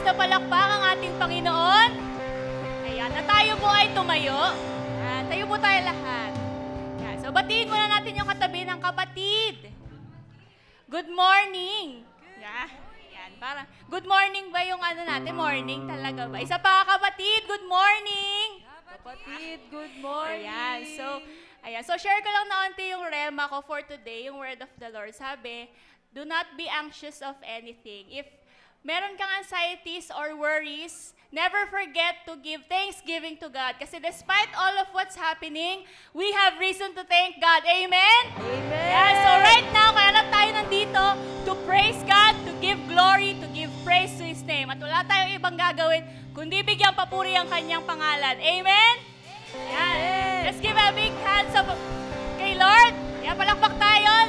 na palakpak ang ating Panginoon. Ayan, na tayo po ay tumayo. Ayan, tayo po tayo lahat. Ayan, so batiin muna natin yung katabi ng kapatid. Good morning. Yeah. Ayan, parang, good morning ba yung ano natin? Morning talaga ba? Isa pa kapatid, good morning. Kapatid, good morning. Ayan, so share ko lang na onti yung rema ko for today, yung word of the Lord. Sabi, do not be anxious of anything. If meron kang anxieties or worries, never forget to give thanksgiving to God. Kasi despite all of what's happening, we have reason to thank God. Amen? Amen. Yeah, so right now, kaya lang tayo nandito to praise God, to give glory, to give praise to His name. At wala tayong ibang gagawin, kundi bigyan papuri ang Kanyang pangalan. Amen? Yan. Let's give a big hands up kay Lord. Yan, palakpak tayo.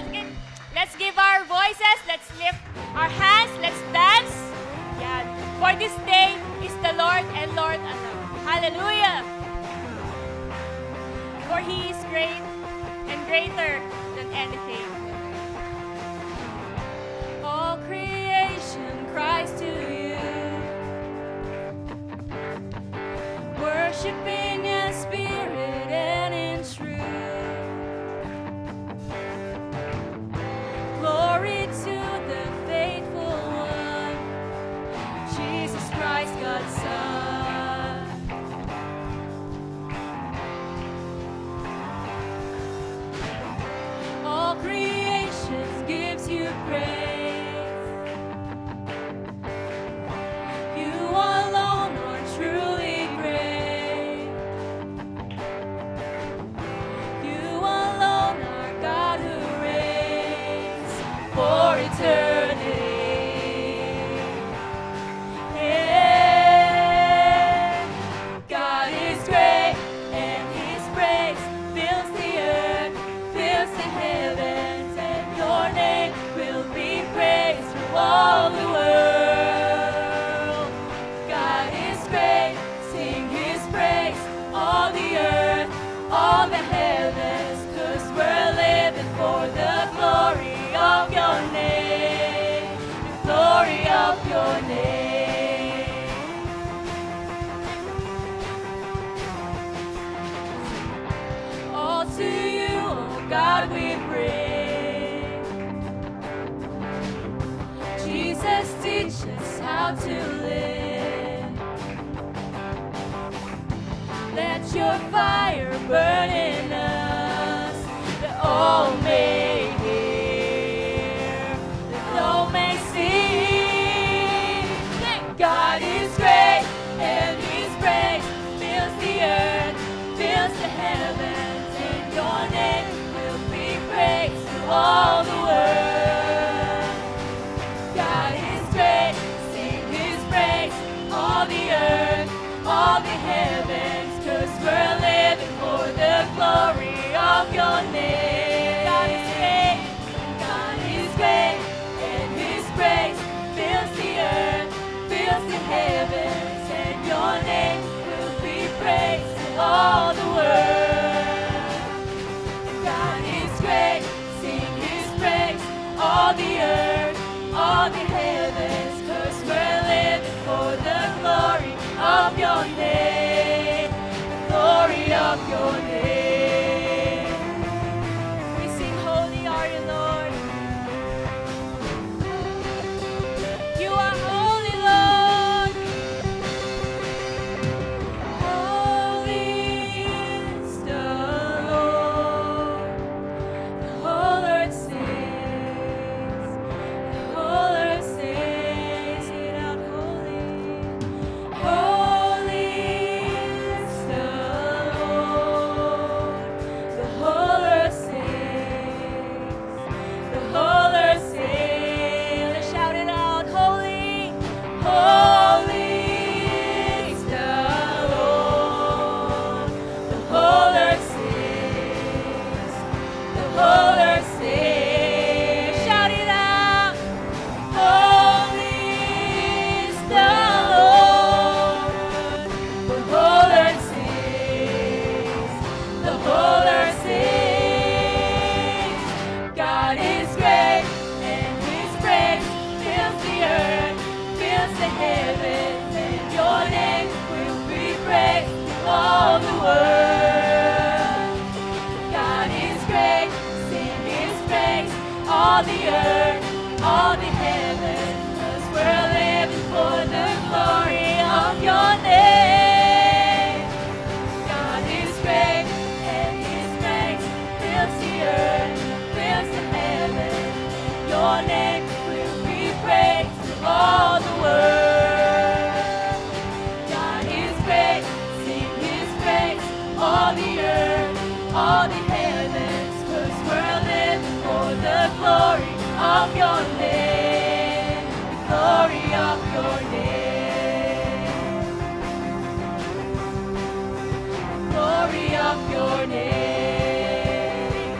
Let's give our voices. Let's lift our hands. Let's dance. Yan. For this day is the Lord and Lord alone. Hallelujah. For He is great and greater than anything. All creation cries to you, worshiping in spirit and in truth. Glory to the faithful one, Jesus Christ, God's Son. All creation gives you praise. You alone are truly great. You alone are God who reigns for eternity. Yeah. God is great and His praise fills the earth, fills the heavens, and your name will be praised through all the world. God is great, sing His praise, all the earth, all the heavens, 'cause we're living for the glory of your name, the glory of your name. All to you, oh God, we bring. Jesus, teach us how to live. Let your fire burn in us, that all may hear, that all may see. God is great, and His praise fills the earth, fills the heavens, and your name will be praised through all the world. God is great, sing His praise, all the earth, all the heavens, 'cause we're living for the glory of your name. God is great, God is great, and His praise fills the earth, fills the heavens, and your name will be praised in all the world. God is great, sing His praise, all the earth, all the heavens, 'cause we're living for the glory of your name, the glory of your name. the earth, all the heavens, 'cause we're living for the glory of your name. God is great, and his grace fills the earth, fills the heavens. Your name will be praised to all the world. God is great, sing his praise, all the earth, all the heavens, 'cause we're living for the glory of your name, the glory of your name, glory of your name.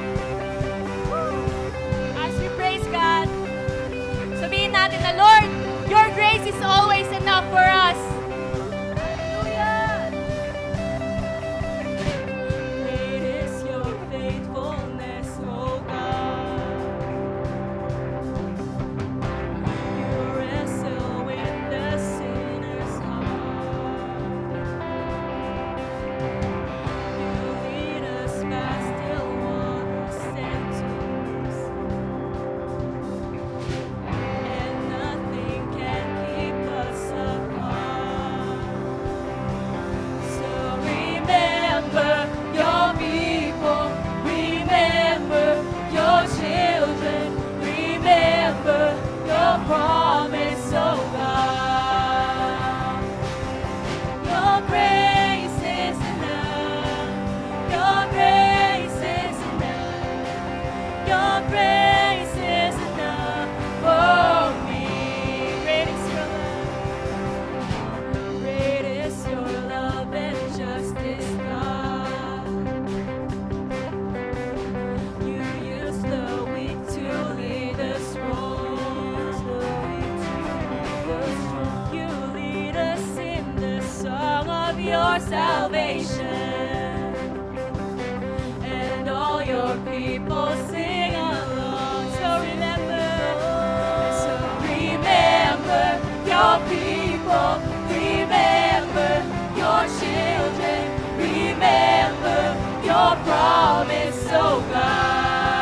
As we praise God, sabihin natin na, Lord, your grace is always enough for us. Hallelujah! Great is your faithfulness, O God. You wrestle with the sinner's heart. You lead us past still waters and tombs, and nothing can keep us apart. So remember your people, remember your children, remember your promise, oh God. Your grace is enough, your grace is enough, your grace is enough for me. Great is your love, great is your love and justice, God. You use the weak to lead the strong, the weak to lead the strong. You lead us in the song of your salvation, and all your people sing along. So remember your people, remember your children, remember your promise, oh God.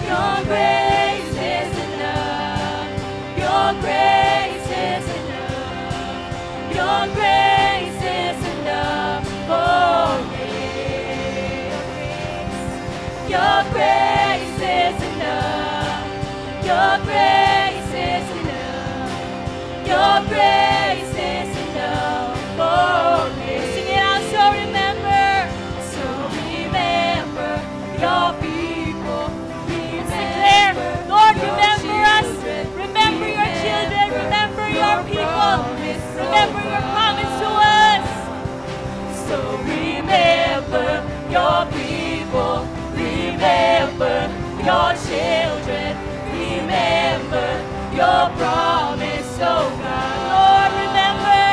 Your grace is enough, your grace is enough, your grace is enough for me. Your grace is enough, your grace is enough, your grace is enough for me. Sing it out, so remember your people, remember, Lord, your remember us, children, remember your children, remember your people, promise, oh remember your God. promise to us. So remember your people, remember your children, remember your promise, oh God. Lord, remember.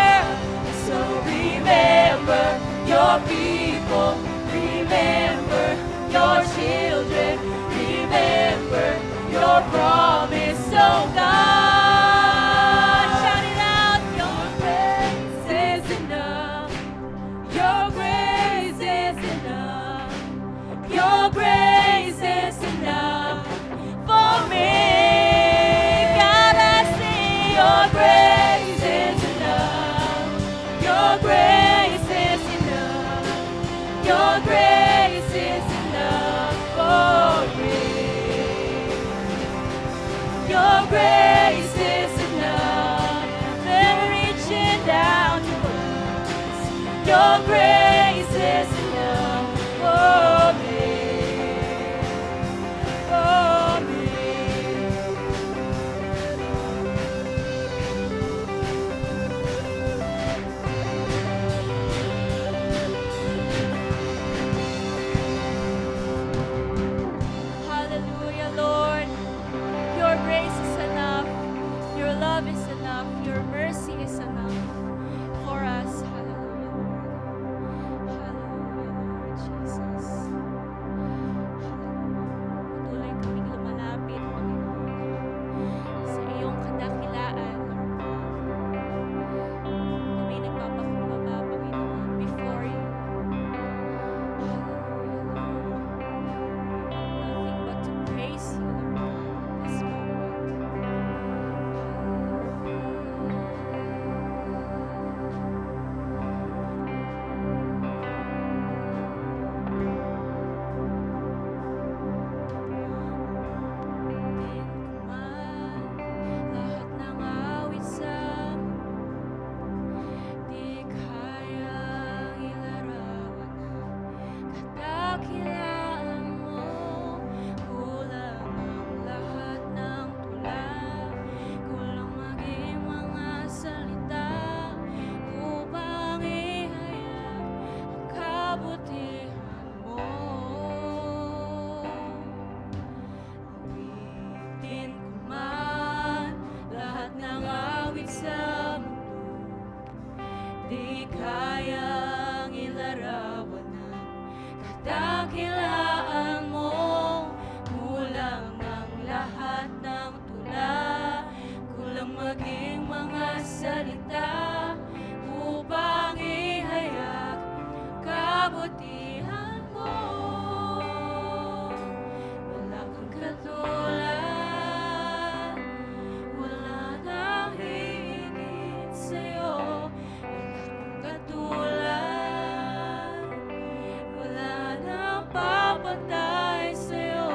So remember your people, remember your children, remember your promise, oh God. Shout it out, your grace is enough, your grace is enough, your grace is enough for me. God, I sing, your grace is enough, your grace is enough, your grace is enough for me. Your grace is enough, never reaching down to us. Your grace is enough for me, for me. Hallelujah, Lord. Your grace is enough. kadakilaan mo. Kulang ang lahat ng tula, kulang maging mga salita upang ihayag kabutihan mo. Wala kang katulad, wala nang higit sa'yo. Wala kang katulad, wala nang papantay sa'yo.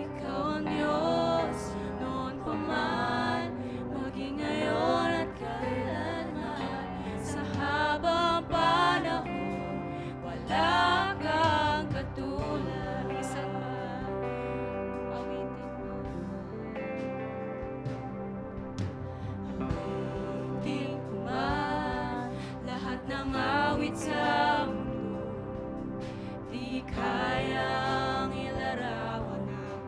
Ikaw ang Diyos noon pa man, maging ngayon at kailanman. Sa habang panahon, wala kang katulad. Isa pa, awitin mo. Awitin ko man lahat ng awit sa mundo, di kayang ilarawan ang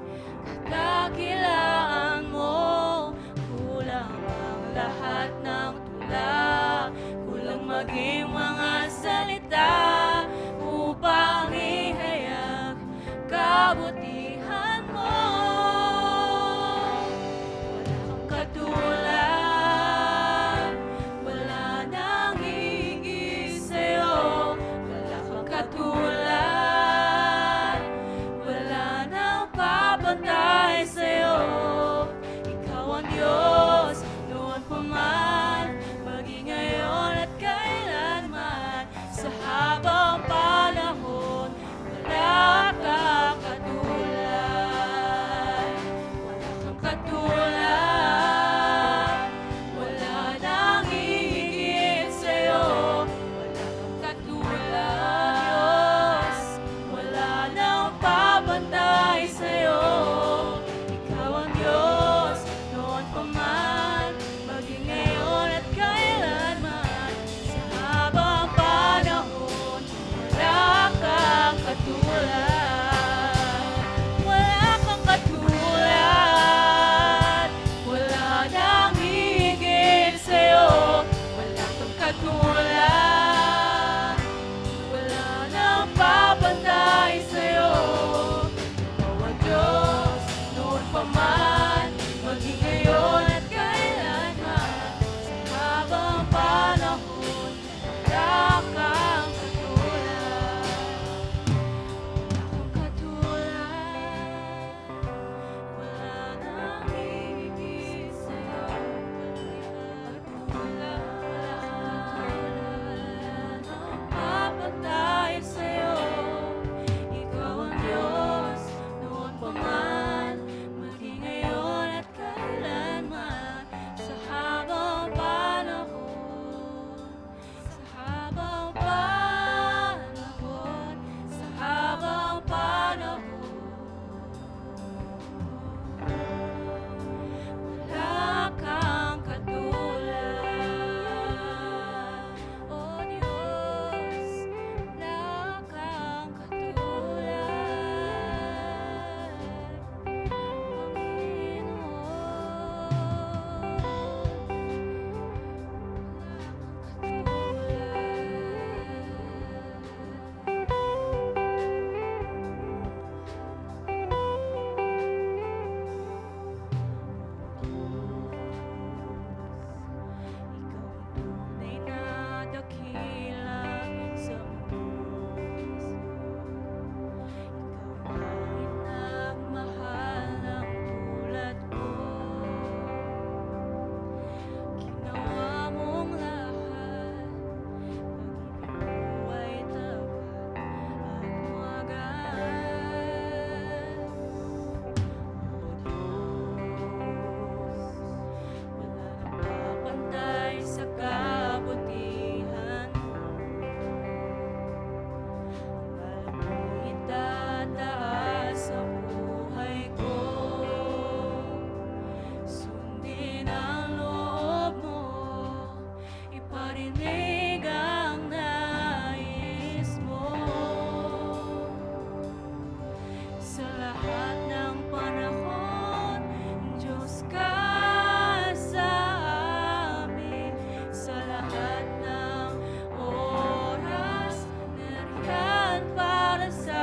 kadakilaan mo. Kulang ang lahat ng tula, kulang maging mga salita upang ihayag kabutihan mo. Wala kang katulad, wala nang higit sa'yo. Wala kang katulad, wala nang papantay sa'yo. Ikaw ang Diyos noon pa man, maging ngayon at kailanman. Sa habang panahon, wala kang katulad. Wala kang katulad, wala nang higit sa'yo. Wala kang katulad, Diyos, wala nang papantay sa'yo. Ikaw ang Diyos noon pa man, maging ngayon at kailanman. Sa habang panahon, wala kang katulad. Wala kang katulad, wala nang higit sa'yo. Wala kang katulad, wala nang papantay sa'yo. Ikaw ang Diyos noon pa man, maging ngayon at kailanman. Sa habang panahon, wala kang katulad. Wala kang katulad, wala nang higit sa'yo. Wala nang papantay sa'yo. Ikaw ang Diyos noon pa man, maging ngayon at kailanman. Sa habang panahon, sa habang panahon, sa habang panahon, wala kang katulad. O Diyos, wala kang katulad. Tunay na dakila sa mundo. Ikaw ay nagmahal ng tulad ko. Ginawa mong lahat, pag-ibig ay tapat at wagas. O Diyos, wala nang papantay sa kabutihan mo. Ang alam mo'y itataas sa buhay ko. Sundin ang loob mo, iparinig ang nais mo. Sa lahat ng panahon, Diyos ka sa amin. Sa lahat ng oras, nariyan para sa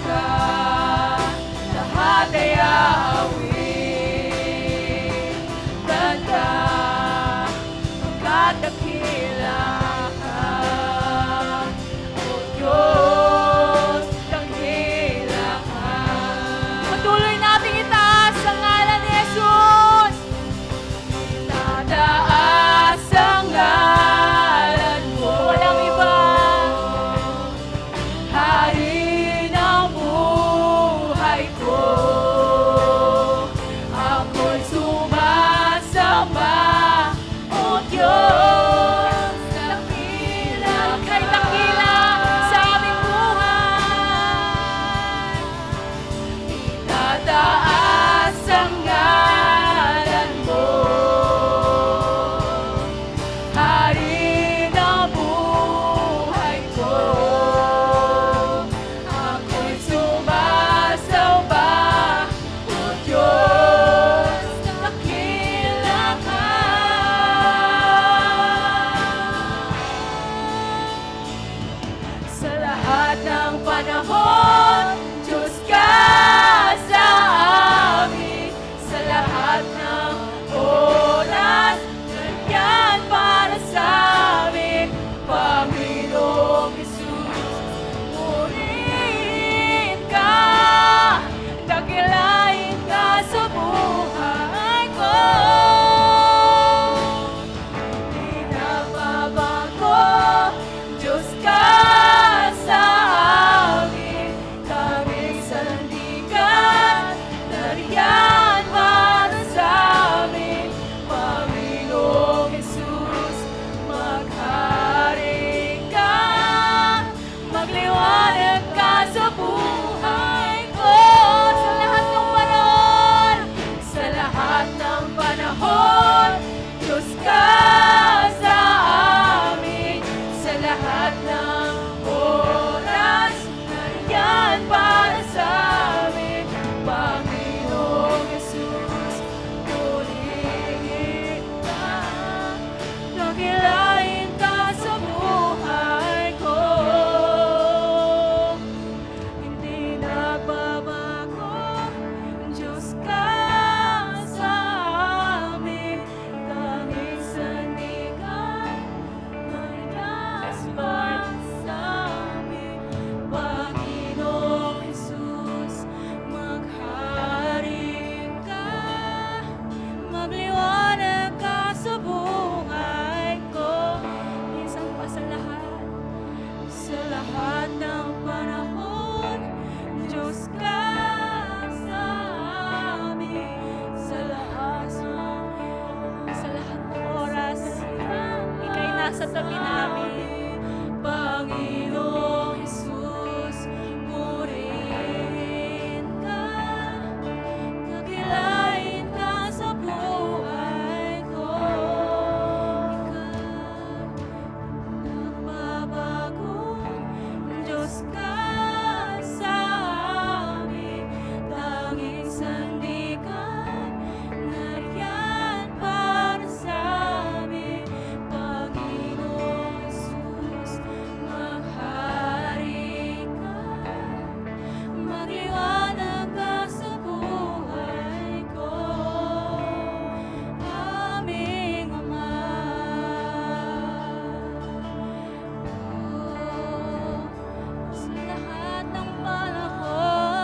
ka, lahat ay aawin. Ganda, pagkat dakila ka, O Diyos, dakila ka. Patuloy nating itaas ang ngalan ni Jesus. Tataas ang ngalan mo. Walang iba. Hari ng buhay ko. Ako'y sumasamba, O Diyos, dakila ka. Kay dakila sa aming buhay. Tataas ang ngalan mo. Hari ng buhay ko. Ako'y sumasamba, O Diyos, dakila ka. Sa lahat ng panahon, Diyos ka sa amin. Sa lahat ng oras, nandiyan para sa amin. Panginoong Jesus, purihin ka, dakilain ka sa buhay ko. Di nababago, Diyos ka sa amin. Kaming sandigan, nariyan para sa amin. Panginoong Jesus, maghari ka, magliwanag ka sa buhay ko. Sa lahat ng panahon, sa lahat ng panahon, Diyos ka sa amin. Sa lahat ng oras, nariyan para sa amin. Panginoong Jesus, purihin ka, dakilain ka sa buhay ko. Hindi nagbabago, Diyos ka sa amin. Tanging sandigan, nariyan para sa amin. Panginoong Jesus, maghari ka, magliwanag ka sa buhay ko. Minsan pa sa lahat ng panahon, Diyos ka sa amin. Sa lahat ng oras, Ika'y nasa tabi namin. Panginoong Jesus, purihin ka, dakilain ka sa buhay ko. Ikaw nagbabago, Diyos ka sa amin. Tanging sandigan, nariyan para sa amin. Panginoong Jesus, maghari ka, magliwanag ka sa buhay ko. Aming Ama. Sa lahat ng panahon,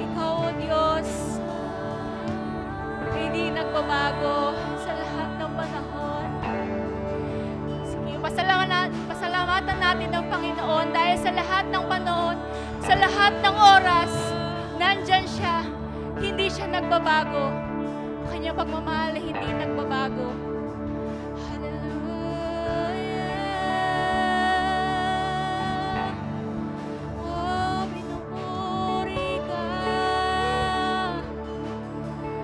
Ikaw, O Diyos, ay di nagbabago sa lahat ng panahon. Sige, pasalamatan natin ang Panginoon dahil sa lahat ng panahon, sa lahat ng oras, nandyan siya. Hindi siya nagbabago. Ang kanyang pagmamahal ay hindi nagbabago. Hallelujah. Oh, pinupuri ka,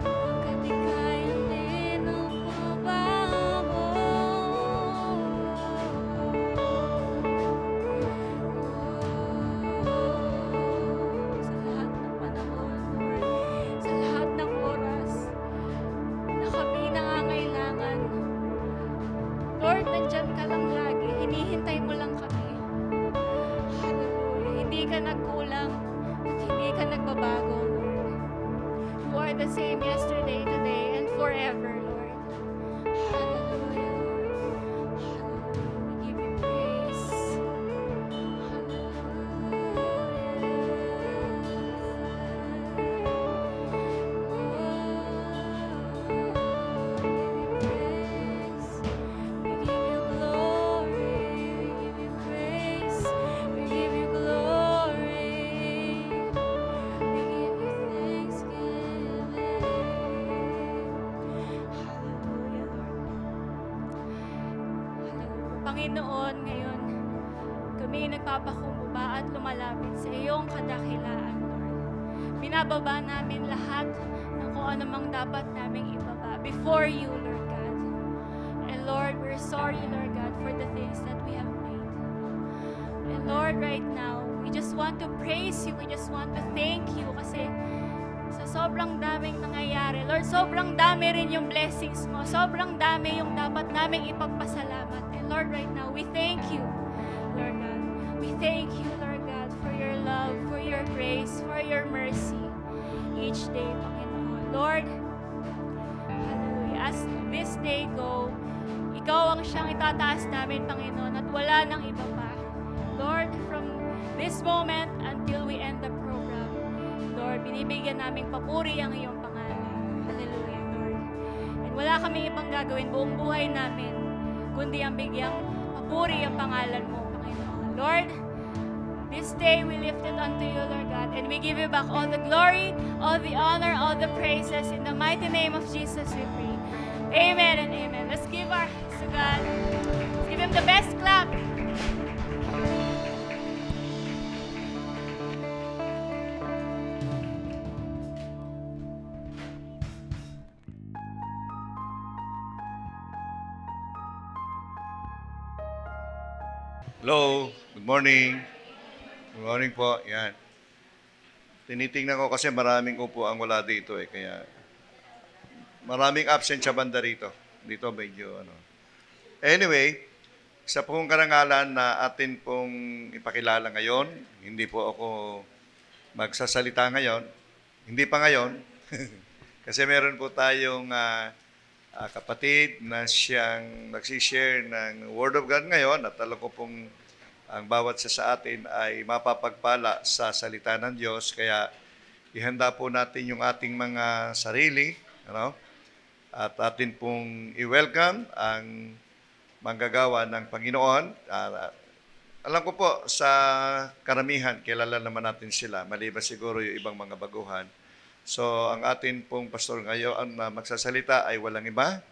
pagkat ika'y hindi nagbabago. Sa lahat ng panahon, Lord, sa lahat ng oras, na kami nangangailangan you're the same yesterday, today, and forever, Lord. Hallelujah, Lord. Hallelujah. We give you praise. We give you glory. We give you praise. We give you glory. We give you thanksgiving. Hallelujah, Lord. Hallelujah. Panginoon, ngayon, kami nagpapakumbaba at lumalapit sa iyong kadakilaan, Lord. Binababa namin lahat ng kung ano mang dapat naming ibaba before you, Lord God. And Lord, we're sorry, Lord God, for the things that we have made. And Lord, right now, we just want to praise you. We just want to thank you kasi sa sobrang daming nangyayari. Lord, sobrang dami rin yung blessings mo. Sobrang dami yung dapat naming ipagpasalamat. And Lord, right now, we thank you, Lord God. We thank you, Lord God, for your love, for your grace, for your mercy each day, Panginoon. Lord, hallelujah. As this day go, ikaw ang siyang itataas namin, Panginoon, at wala nang iba pa. Lord, from this moment until we end the program, Lord, binibigyan naming papuri ang iyong pangalan. Hallelujah, Lord. And wala kami ibang gagawin buong buhay namin, kundi ang bigyang papuri ang pangalan mo, Panginoon. Lord, this day we lift it unto you, Lord God, and we give you back all the glory, all the honor, all the praises. In the mighty name of Jesus we pray. Amen and amen. Let's give our hands to God. Let's give him the best clap. Hello, good morning. Good morning po, yan. Tinitingnan ko kasi maraming upo ang wala dito kaya maraming absent sa banda rito. Dito medyo Anyway, isa pong karangalan na atin pong ipakilala ngayon. Hindi po ako magsasalita ngayon. Hindi pa ngayon. Kasi meron po tayong kapatid na siyang nagsishare ng Word of God ngayon at alam ko pong ang bawat sa atin ay mapapagpala sa salita ng Diyos. Kaya ihanda po natin yung ating mga sarili, at atin pong i-welcome ang manggagawa ng Panginoon. Alam ko po sa karamihan, kilala naman natin sila, maliban siguro yung ibang mga baguhan. So, ang atin pong pastor ngayon na magsasalita ay walang iba,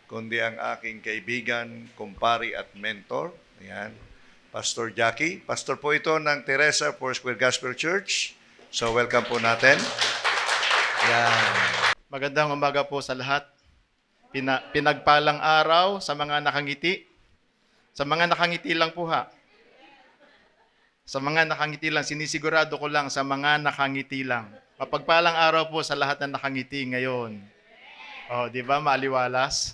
kundi ang aking kaibigan, kumpari at mentor. Ayan, Pastor Jackie. Pastor po ito ng Teresa Foursquare Gospel Church. So, welcome po natin. Yan. Magandang umaga po sa lahat. Pinagpalang araw sa mga nakangiti. Sa mga nakangiti lang po ha. Sa mga nakangiti lang, sinisigurado ko lang sa mga nakangiti lang. Mapagpalang araw po sa lahat na nakangiti ngayon. Oh, di ba? Maaliwalas.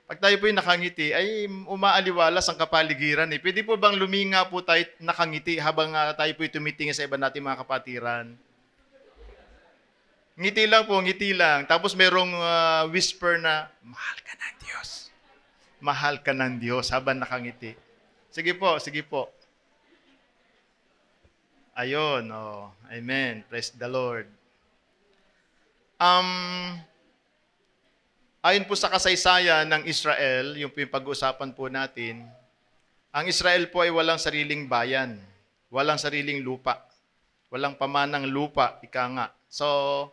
Pag tayo po yung nakangiti, ay umaaliwalas ang kapaligiran. Pwede po bang luminga po tayo nakangiti habang tayo po tumitingin sa iba natin mga kapatiran? Ngiti lang po, ngiti lang. Tapos merong whisper na, mahal ka ng Diyos. Mahal ka ng Diyos habang nakangiti. Sige po, sige po. Ayun, oh. Amen. Praise the Lord. Ayon po sa kasaysayan ng Israel, yung pag-uusapan po natin, ang Israel po ay walang sariling bayan, walang sariling lupa, walang pamanang lupa, ika nga. So,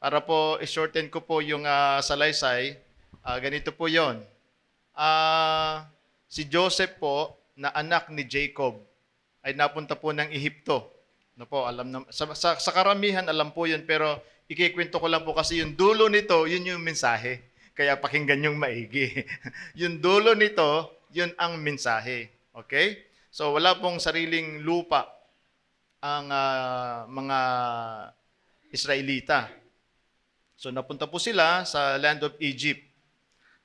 para po i-shorten ko po yung salaysay, ganito po yon. Si Joseph po, na anak ni Jacob, ay napunta po ng Ehipto. No po, alam na, sa karamihan alam po yun, pero ikikwento ko lang po kasi yung dulo nito, yun yung mensahe. Kaya pakinggan yung maigi. Yung dulo nito, yun ang mensahe. Okay? So wala pong sariling lupa ang mga Israelita. So napunta po sila sa land of Egypt.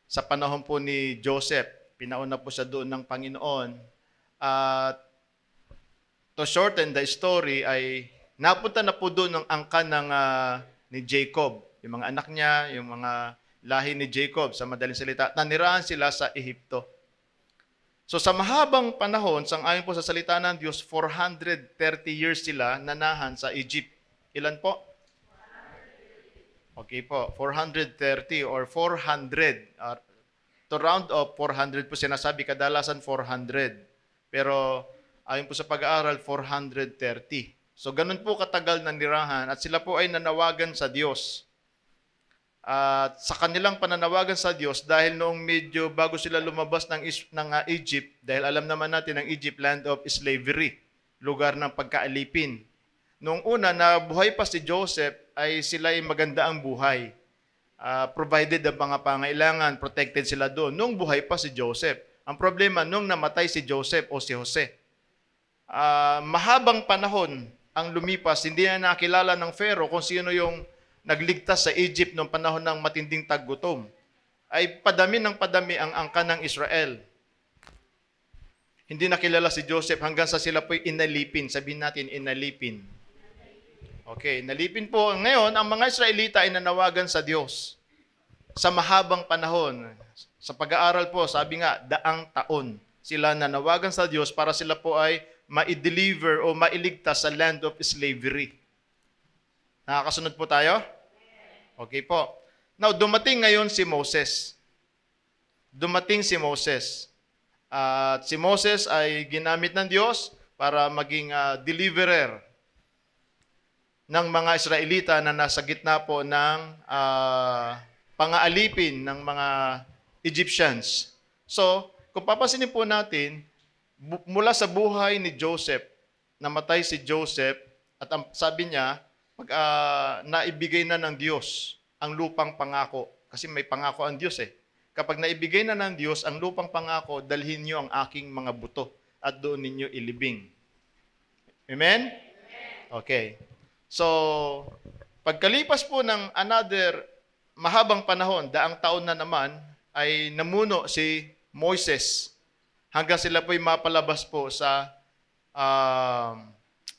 Sa panahon po ni Joseph, pinauna po siya doon ng Panginoon. At to shorten the story ay napunta na po doon ng angkan ng ni Jacob. yung mga anak niya, yung mga lahi ni Jacob, sa madaling salita, nanirahan sila sa Ehipto. So sa mahabang panahon, sang-ayon po sa salita ng Diyos, 430 years sila nanahan sa Egypt. Ilan po? Okay po, 430 or 400. To round up, 400 po sinasabi, kadalasan 400. Pero ayon po sa pag-aaral, 430. So ganun po katagal nanirahan at sila po ay nanawagan sa Diyos. At sa kanilang pananawagan sa Diyos, dahil noong medyo bago sila lumabas ng Egypt, dahil alam naman natin ang Egypt, land of slavery, lugar ng pagkaalipin. Noong una na buhay pa si Joseph, ay sila ay maganda ang buhay. Provided ang mga pangailangan, protected sila doon. Noong buhay pa si Joseph. Ang problema, noong namatay si Joseph o si Jose, mahabang panahon ang lumipas, hindi na nakilala ng Pharaoh kung sino yung nagligtas sa Egypt noong panahon ng matinding taggutom. Ay padami ng padami ang angkan ng Israel. Hindi nakilala si Joseph hanggang sa sila po'y inalipin. Sabihin natin, inalipin. Okay, nalipin po. Ngayon, ang mga Israelita ay nanawagan sa Diyos sa mahabang panahon. Sa pag-aaral po, sabi nga, 100 taon sila nanawagan sa Diyos para sila po ay ma-deliver o mailigtas sa land of slavery. Nakakasunod po tayo? Okay po. Now, dumating ngayon si Moses. Dumating si Moses. At si Moses ay ginamit ng Diyos para maging deliverer ng mga Israelita na nasa gitna po ng pangaalipin ng mga Egyptians. So, kung papansinin po natin, mula sa buhay ni Joseph, namatay si Joseph, at sabi niya, naibigay na ng Diyos ang lupang pangako. Kasi may pangako ang Diyos eh. Kapag naibigay na ng Diyos ang lupang pangako, dalhin niyo ang aking mga buto at doon ninyo ilibing. Amen? Okay. So, pagkalipas po ng another mahabang panahon, 100 taon na naman, ay namuno si Moises hanggang sila po'y mapalabas po sa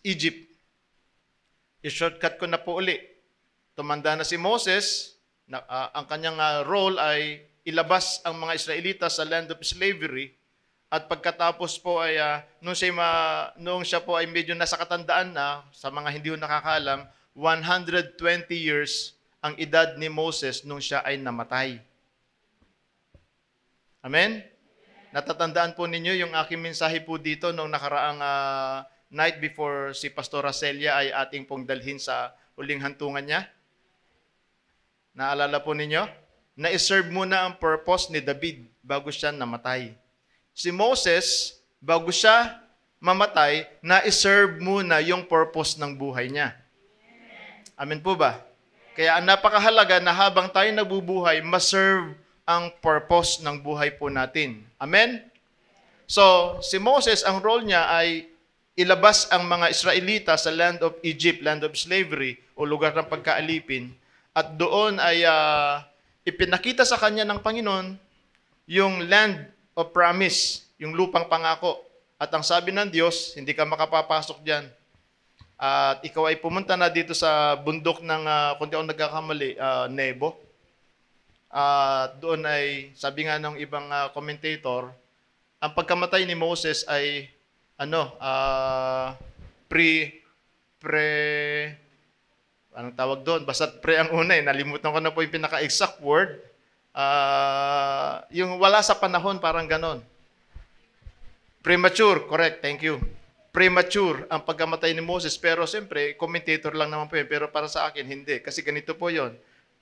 Egypt. I-shortcut ko na po uli. Tumanda na si Moses, ang kanyang role ay ilabas ang mga Israelita sa land of slavery. At pagkatapos po ay, noong siya po ay medyo nasa katandaan na, sa mga hindi ho nakakaalam, 120 years ang edad ni Moses nung siya ay namatay. Amen? Natatandaan po ninyo yung aking mensahe po dito nung nakaraang night before si Pastora Celia ay ating pong dalhin sa huling hantungan niya? Naalala po ninyo? Na-serve muna ang purpose ni David bago siya namatay. Si Moses, bago siya mamatay, na-serve muna yung purpose ng buhay niya. Amen po ba? Kaya ang napakahalaga na habang tayo nabubuhay, ma-serve ang purpose ng buhay po natin. Amen? So, si Moses, ang role niya ay ilabas ang mga Israelita sa land of Egypt, land of slavery, o lugar ng pagkaalipin. At doon ay ipinakita sa kanya ng Panginoon yung land of promise, yung lupang pangako. At ang sabi ng Diyos, hindi ka makapapasok dyan. At ikaw ay pumunta na dito sa bundok ng, kung di ako nagkakamali, Nebo. Doon ay, sabi nga ng ibang commentator, ang pagkamatay ni Moses ay, anong tawag doon? Basta pre ang una nalimutan ko na po yung pinaka-exact word. Yung wala sa panahon, parang ganon. Premature, correct, thank you. Premature ang pagkamatay ni Moses. Pero siyempre, commentator lang naman po yun. Pero para sa akin, hindi. Kasi ganito po yon.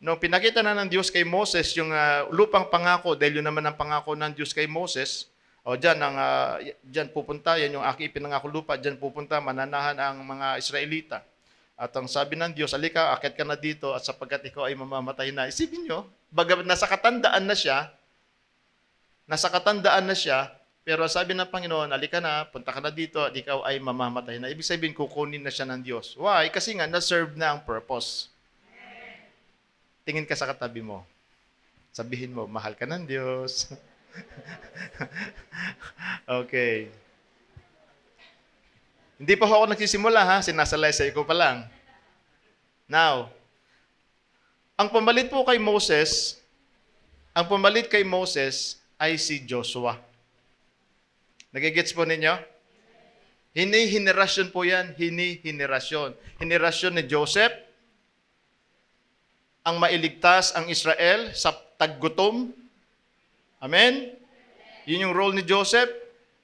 Nung pinakita na ng Diyos kay Moses yung lupang pangako, dahil yun naman ang pangako ng Diyos kay Moses, dyan pupunta, yan yung aking ipinangako lupa, dyan pupunta, mananahan ang mga Israelita. At ang sabi ng Diyos, alika, akit ka na dito at sapagkat ikaw ay mamamatay na. Isipin nyo, nasa katandaan na siya, pero sabi ng Panginoon, alika na, punta ka na dito at ikaw ay mamamatay na. Ibig sabihin, kukunin na siya ng Diyos. Why? Kasi nga, na-serve na ang purpose. Tingin ka sa katabi mo. Sabihin mo, mahal ka ng Diyos. Okay. Hindi pa ako nagsisimula ha, sinasalaysay ko pa lang. Now, Ang pumalit kay Moses ay si Joshua. Nagigets po ninyo? Hini-henerasyon po yan. Hini-henerasyon. Henerasyon ni Joseph, ang mailigtas ang Israel sa taggutom. Amen? Yun yung role ni Joseph.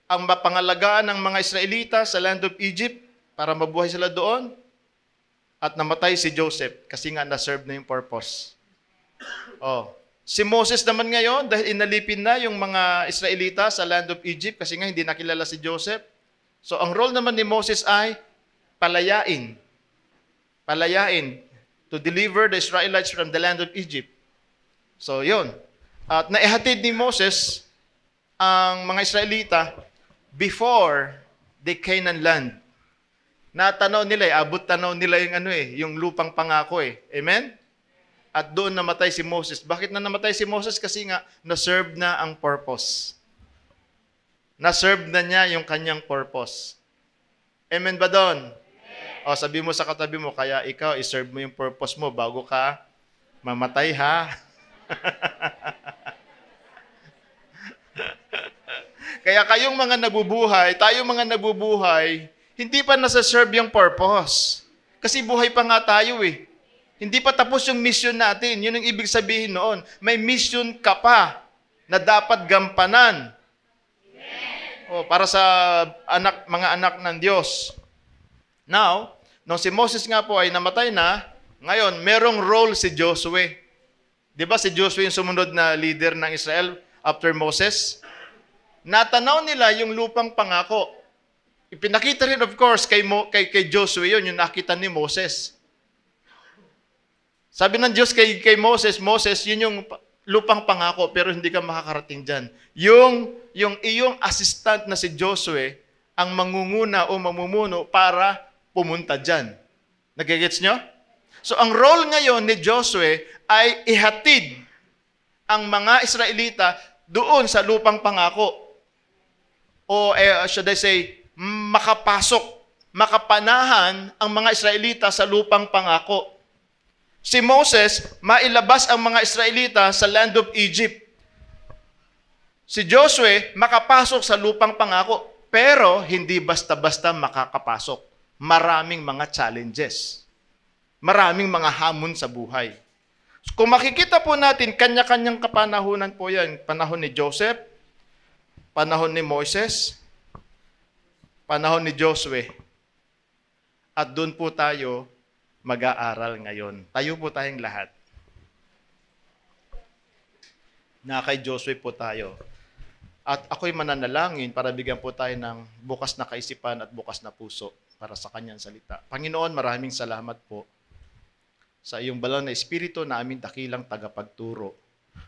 Ang mapangalagaan ng mga Israelita sa land of Egypt para mabuhay sila doon. At namatay si Joseph kasi nga na-serve na yung purpose. Oh. Si Moses naman ngayon, dahil inalipin na yung mga Israelita sa land of Egypt kasi nga hindi nakilala si Joseph. So ang role naman ni Moses ay palayain. Palayain. To deliver the Israelites from the land of Egypt. So yun. At naihatid ni Moses ang mga Israelita before the Canaan land. Natanaw nila, abot tanaw nila yung lupang pangako Amen? At doon namatay si Moses. Bakit na namatay si Moses? Kasi nga, na-serve na ang purpose. Na-serve na niya yung kanyang purpose. Amen ba doon? O, sabi mo sa katabi mo, kaya ikaw, iserve mo yung purpose mo bago ka mamatay, ha? Kaya kayong mga nabubuhay, tayong mga nabubuhay, hindi pa nasa-serve yung purpose. Kasi buhay pa nga tayo Hindi pa tapos yung mission natin. Yun ang ibig sabihin noon. May mission ka pa na dapat gampanan. Para sa mga anak ng Diyos. Now, nung si Moses nga po ay namatay na, ngayon, merong role si Joshua. Di ba si Joshua yung sumunod na leader ng Israel after Moses? Natanaw nila yung lupang pangako. Ipinakita rin, of course, kay Joshua yun, yung nakita ni Moses. Sabi ng Diyos kay Moses, yun yung lupang pangako, pero hindi ka makakarating dyan. Yung iyong assistant na si Joshua, ang mangunguna o mamumuno para pumunta dyan. Nagigets nyo? So, ang role ngayon ni Joshua ay ihatid ang mga Israelita doon sa lupang pangako. O should I say, makapanahan ang mga Israelita sa lupang pangako. Si Moses, mailabas ang mga Israelita sa land of Egypt. Si Joshua, makapasok sa lupang pangako, pero hindi basta-basta makakapasok. Maraming mga challenges. Maraming mga hamon sa buhay. Kung makikita po natin, kanya-kanyang kapanahunan po yan. Panahon ni Joseph, panahon ni Moses, panahon ni Joshua. At doon po tayo mag-aaral ngayon. Tayo po tayong lahat. Na kay Joshua po tayo. At ako'y mananalangin para bigyan po tayo ng bukas na kaisipan at bukas na puso para sa kanyang salita. Panginoon, maraming salamat po sa iyong banal na Espiritu na aming dakilang tagapagturo.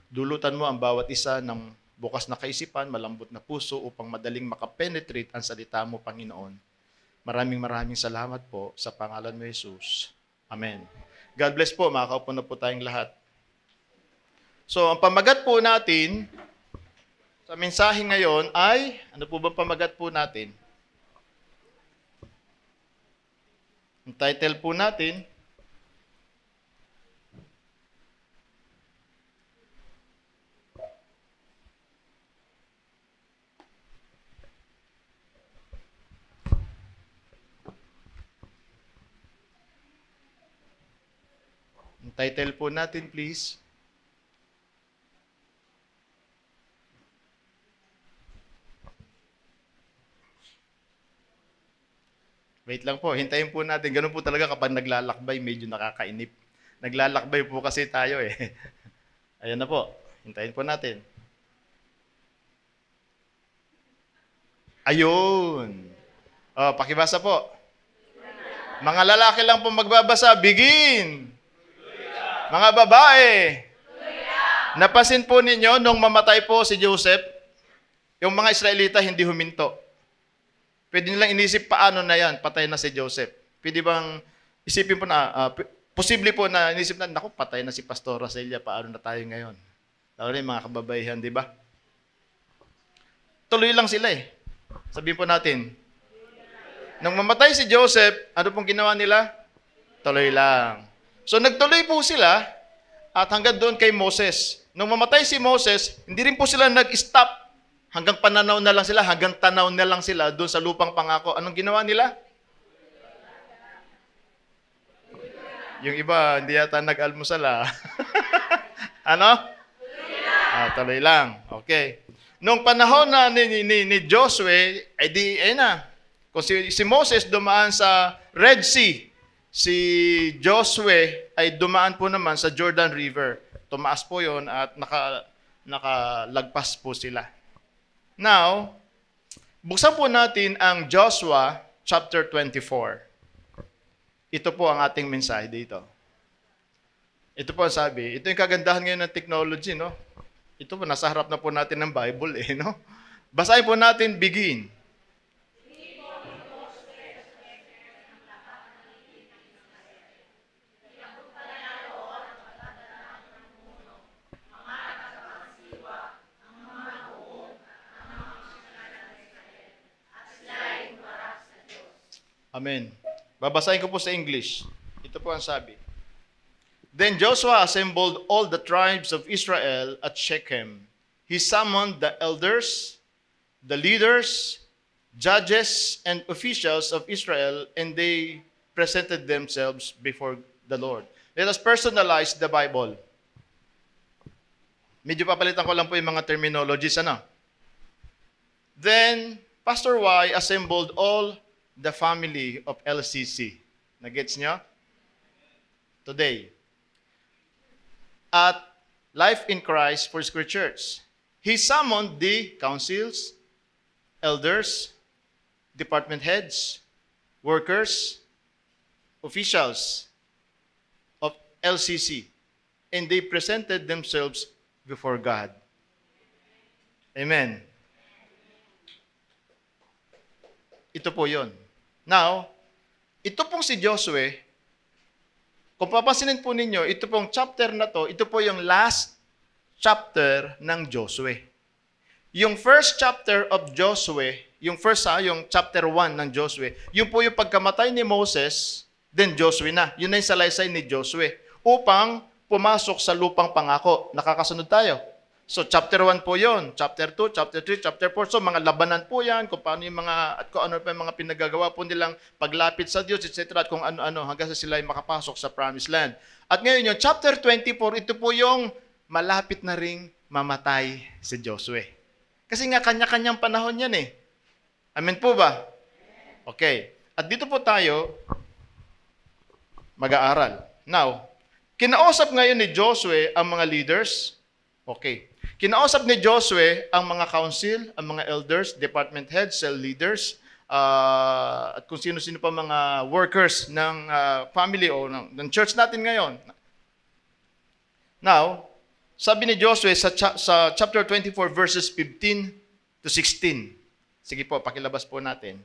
Dulutan mo ang bawat isa ng bukas na kaisipan, malambot na puso upang madaling makapenetrate ang salita mo, Panginoon. Maraming salamat po sa pangalan mo, Jesus. Amen. God bless po, makakaupo na po tayong lahat. So, ang pamagat po natin sa mensahe ngayon ay, ano po ba pamagat po natin? Ang title po natin, please. Wait lang po, hintayin po natin. Ganun po talaga kapag naglalakbay, medyo nakakainip. Naglalakbay po kasi tayo Ayan na po, hintayin po natin. Ayun. Pakibasa po. Mga lalaki lang po magbabasa, begin! Mga babae, napansin po ninyo, nung mamatay po si Joseph, yung mga Israelita hindi huminto. Pwede nilang inisip paano na yan, patay na si Joseph. Pwede bang isipin po na, posible po na inisip na, naku, patay na si Pastora Celia, paano na tayo ngayon? Lalo na yung mga kababaihan, di ba? Tuloy lang sila Sabihin po natin, nung mamatay si Joseph, ano pong ginawa nila? Tuloy lang. So nagtuloy po sila at hanggang doon kay Moses. Nung mamatay si Moses, hindi rin po sila nag-stop. Hanggang pananaw na lang sila, hanggang tanaw na lang sila doon sa lupang pangako. Anong ginawa nila? Yung iba, hindi yata nag-almusal Ano? Tuloy lang. Okay. Nung panahon na ni Joshua, kung si Moses dumaan sa Red Sea, si Joshua ay dumaan po naman sa Jordan River. Tumaas po yon at nakalagpas po sila. Now, buksan po natin ang Joshua chapter 24. Ito po ang ating mensahe dito. Ito po ang sabi. Ito yung kagandahan ngayon ng technology, no? Ito po, nasa harap na po natin ng Bible, no? Basahin po natin, begin. Amen. Babasahin ko po sa English. Ito po ang sabi. Then Joshua assembled all the tribes of Israel at Shechem. He summoned the elders, the leaders, judges, and officials of Israel, and they presented themselves before the Lord. Let us personalize the Bible. Medyo papalitan ko lang po yung mga terminologies, Then, Pastor Y assembled all the family of LCC. Nagets nyo? Today. At Life in Christ Foursquare Church. He summoned the councils, elders, department heads, workers, officials of LCC. And they presented themselves before God. Amen. Ito po yun. Now, ito pong si Joshua, kung papansinin po ninyo, ito pong chapter na to, ito po yung last chapter ng Joshua. Yung first chapter of Joshua, yung chapter 1 ng Joshua, yun po yung pagkamatay ni Moses, then Joshua na. Yun na yung salaysay ni Joshua. Upang pumasok sa lupang pangako. Nakakasunod tayo. So, chapter 1 po yun. Chapter 2, chapter 3, chapter 4. So, mga labanan po yan, kung paano yung at kung ano pa yung mga pinagagawa po nilang paglapit sa Diyos, etc. At kung ano-ano, hanggang sa sila ay makapasok sa promised land. At ngayon yung chapter 24, ito po yung malapit na ring mamatay si Joshua. Kasi nga, kanya-kanyang panahon yan Amen po ba? Okay. At dito po tayo mag-aaral. Now, kinausap ngayon ni Joshua ang mga leaders. Okay. Kinausap ni Joshua ang mga council, ang mga elders, department heads, cell leaders, at kung sino-sino pa mga workers ng family o ng church natin ngayon. Now, sabi ni Joshua sa chapter 24 verses 15 to 16. Sige po, pakilabas po natin.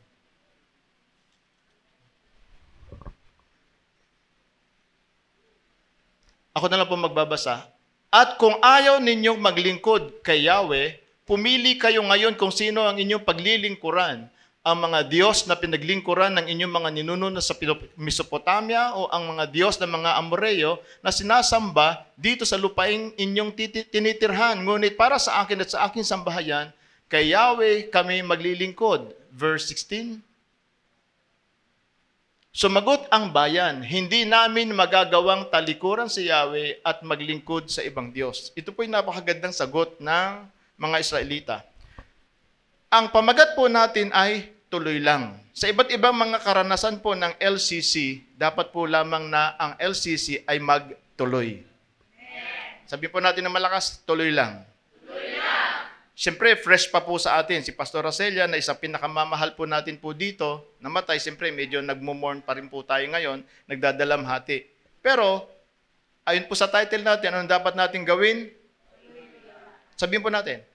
Ako na lang po magbabasa. At kung ayaw ninyong maglingkod kay Yahweh, pumili kayo ngayon kung sino ang inyong paglilingkuran. Ang mga Diyos na pinaglingkuran ng inyong mga ninuno sa Mesopotamia o ang mga Diyos ng mga Amoreo na sinasamba dito sa lupaing inyong tinitirhan. Ngunit para sa akin at sa aking sambahayan, kay Yahweh kami maglilingkod. Verse 16. Sumagot ang bayan, hindi namin magagawang talikuran si Yahweh at maglingkod sa ibang Diyos. Ito po yung napakagandang sagot ng mga Israelita. Ang pamagat po natin ay tuloy lang. Sa iba't ibang mga karanasan po ng LCC, dapat po lamang na ang LCC ay magtuloy. Sabi po natin ng malakas, tuloy lang. Siyempre, fresh pa po sa atin. Si Pastor Racelia, na isang pinakamamahal po natin po dito, namatay. Siyempre, medyo nagmumorn pa rin po tayo ngayon, nagdadalamhati. Pero, ayon po sa title natin, anong dapat natin gawin? Sabihin po natin.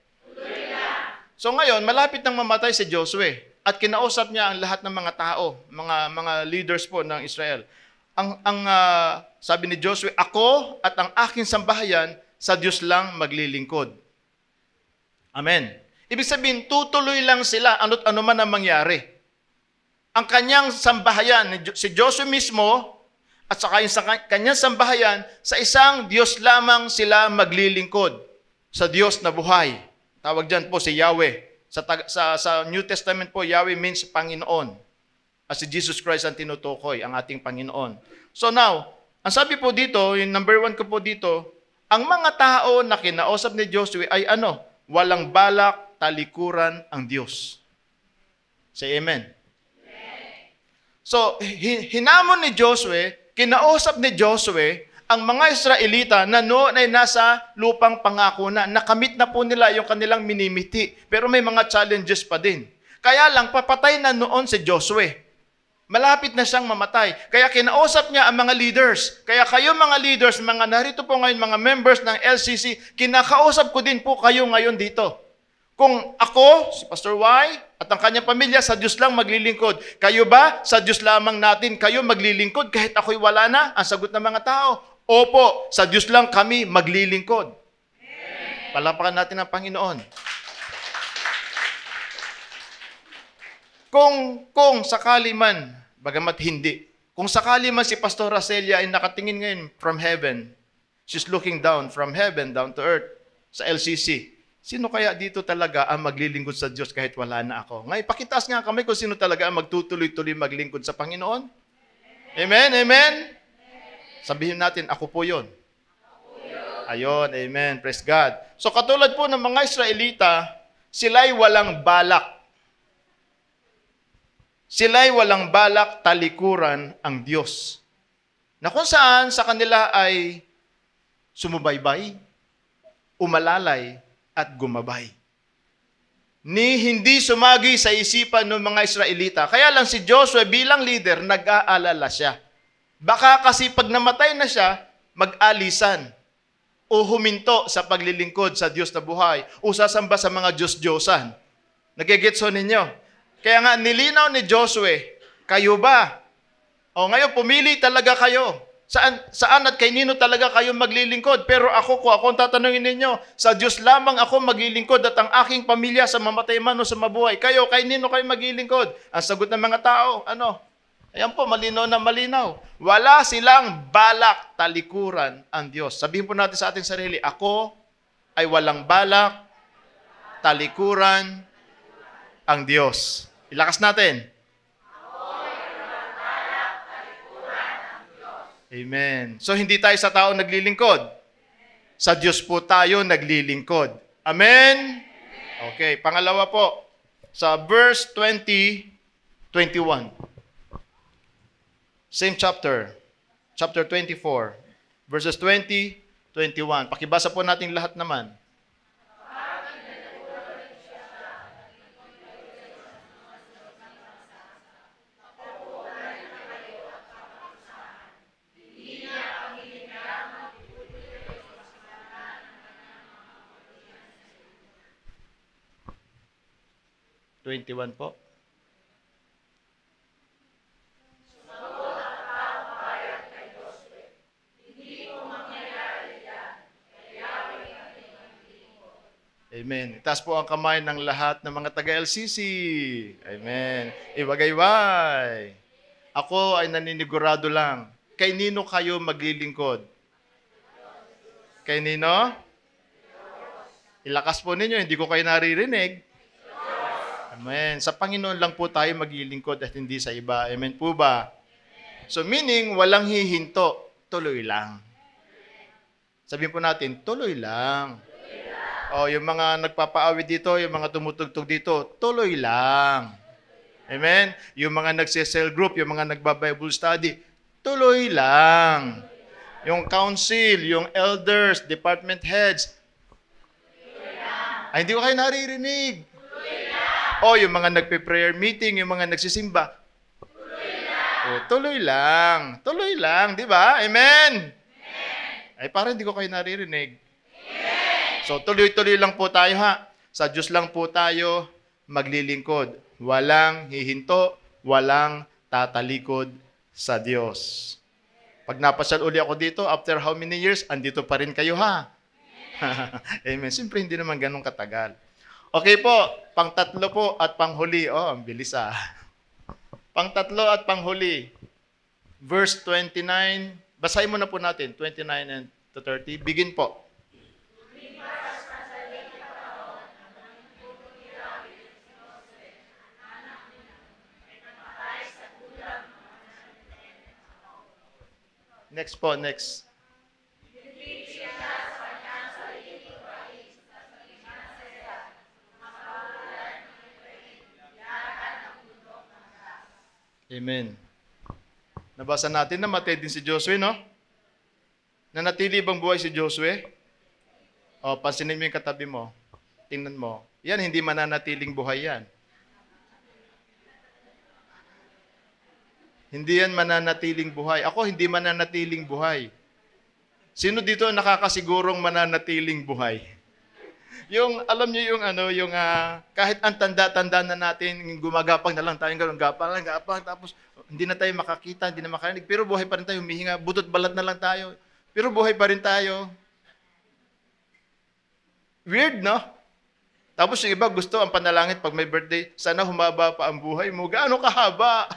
So ngayon, malapit nang mamatay si Joshua. At kinausap niya ang lahat ng mga tao, mga leaders po ng Israel. Sabi ni Joshua, ako at ang aking sambahayan sa Diyos lang maglilingkod. Amen. Ibig sabihin, tutuloy lang sila ano't ano man ang mangyari. Ang kanyang sambahayan, si Joshua mismo, at saka yung sa kanyang sambahayan, sa isang Diyos lamang sila maglilingkod. Sa Diyos na buhay. Tawag dyan po si Yahweh. Sa New Testament po, Yahweh means Panginoon. At si Jesus Christ ang tinutukoy, ang ating Panginoon. So now, ang sabi po dito, yung number 1 ko po dito, ang mga tao na kinausap ni Joshua ay ano? Walang balak, talikuran ang Diyos. Say amen. So, hinamon ni Joshua, kinausap ni Joshua, ang mga Israelita na noon ay nasa lupang pangako na, nakamit na po nila yung kanilang minimiti. Pero may mga challenges pa din. Kaya lang, papatay na noon si Joshua. Malapit na siyang mamatay. Kaya kinausap niya ang mga leaders. Kaya kayo mga leaders, mga narito po ngayon, mga members ng LCC, kinakausap ko din po kayo ngayon dito. Kung ako, si Pastor Y, at ang kanyang pamilya, sa Diyos lang maglilingkod. Kayo ba? Sa Diyos lamang natin kayo maglilingkod kahit ako'y wala na? Ang sagot ng mga tao, opo, sa Diyos lang kami maglilingkod. Palapakan natin ang Panginoon. Kung sakali man, bagamat hindi, kung sakali man si Pastor Racelia ay nakatingin ngayon from heaven, she's looking down from heaven, down to earth, sa LCC, sino kaya dito talaga ang maglilingkod sa Diyos kahit wala na ako? Ngayon, pakitaas nga kami kung sino talaga ang magtutuloy-tuloy maglingkod sa Panginoon. Amen? Amen? Sabihin natin, ako po yun. Ayon, amen. Praise God. So katulad po ng mga Israelita, sila'y walang balak. Sila'y walang balak talikuran ang Diyos. Na kung saan sa kanila ay sumubaybay, umalalay, at gumabay. Ni hindi sumagi sa isipan ng mga Israelita. Kaya lang si Joshua bilang leader, nag-aalala siya. Baka kasi pag namatay na siya, mag-alisan o huminto sa paglilingkod sa Diyos na buhay o sasamba sa mga Diyos-Diyosan. Nagigets ho ninyo? Kaya nga nilinaw ni Joshua, kayo ba? O ngayon, pumili talaga kayo. Saan at kay nino talaga kayo maglilingkod? Pero kung ako ang tatanungin ninyo, sa Diyos lamang ako maglilingkod at ang aking pamilya sa mamatay man o sa mabuhay. Kayo, kay nino kayo maglilingkod? Ang sagot ng mga tao, ano? Ayan po, malinaw na malinaw. Wala silang balak talikuran ang Diyos. Sabihin po natin sa ating sarili, ako ay walang balak talikuran ang Diyos. Ilakas natin. Amen. So, hindi tayo sa tao naglilingkod. Sa Diyos po tayo naglilingkod. Amen? Okay, pangalawa po. Sa verse 20, 21. Same chapter. Chapter 24. Verses 20, 21. Pakibasa po natin lahat naman. Po. Amen. Itaas po ang kamay ng lahat ng mga taga-LCC. Amen. Iwagayway. Ako ay naninigurado lang. Kay nino kayo maglilingkod? Kay nino? Ilakas po ninyo, hindi ko kayo naririnig. Amen. Sa Panginoon lang po tayo maglilingkod at hindi sa iba. Amen po ba? So meaning, walang hihinto. Tuloy lang. Sabihin po natin, tuloy lang. O, yung mga nagpapaawit dito, yung mga tumutugtog dito, tuloy lang. Amen? Yung mga nagse-cell group, yung mga nagba-Bible study, tuloy lang. Yung council, yung elders, department heads, ay, hindi ko kayo naririnig. O, yung mga nagpe-prayer meeting, yung mga nagsisimba. Tuloy lang. Tuloy lang, di ba? Amen? Ay, parang hindi ko kayo naririnig. So, tuloy-tuloy lang po tayo ha. Sa Diyos lang po tayo maglilingkod. Walang hihinto, walang tatalikod sa Diyos. Pag napasyal uli ako dito, after how many years, andito pa rin kayo ha. Amen. Siyempre, hindi naman ganun katagal. Okay po, pang-tatlo po at panghuli. Oh, ang bilis ah. Pang-tatlo at panghuli. verse 29. Basahin mo na po natin, 29 and to 30. Begin po. Next po, next. Amen. Nabasa natin na namatay din si Josue, no? Nanatili bang buhay si Josue? O, pansinin mo yung katabi mo. Tingnan mo. Yan, hindi mananatiling buhay yan. Hindi yan mananatiling buhay. Ako, hindi mananatiling buhay. Sino dito ang nakakasigurong mananatiling buhay? Yung, alam niyo yung kahit ang tanda-tanda na natin, gumagapang na lang tayo, gapang, tapos hindi na tayo makakita, hindi na makarinig, pero buhay pa rin tayo, humihinga, butot balat na lang tayo, pero buhay pa rin tayo. Weird, no? Tapos yung iba gusto ang panalangin pag may birthday, sana humaba pa ang buhay mo. Gaano kahaba?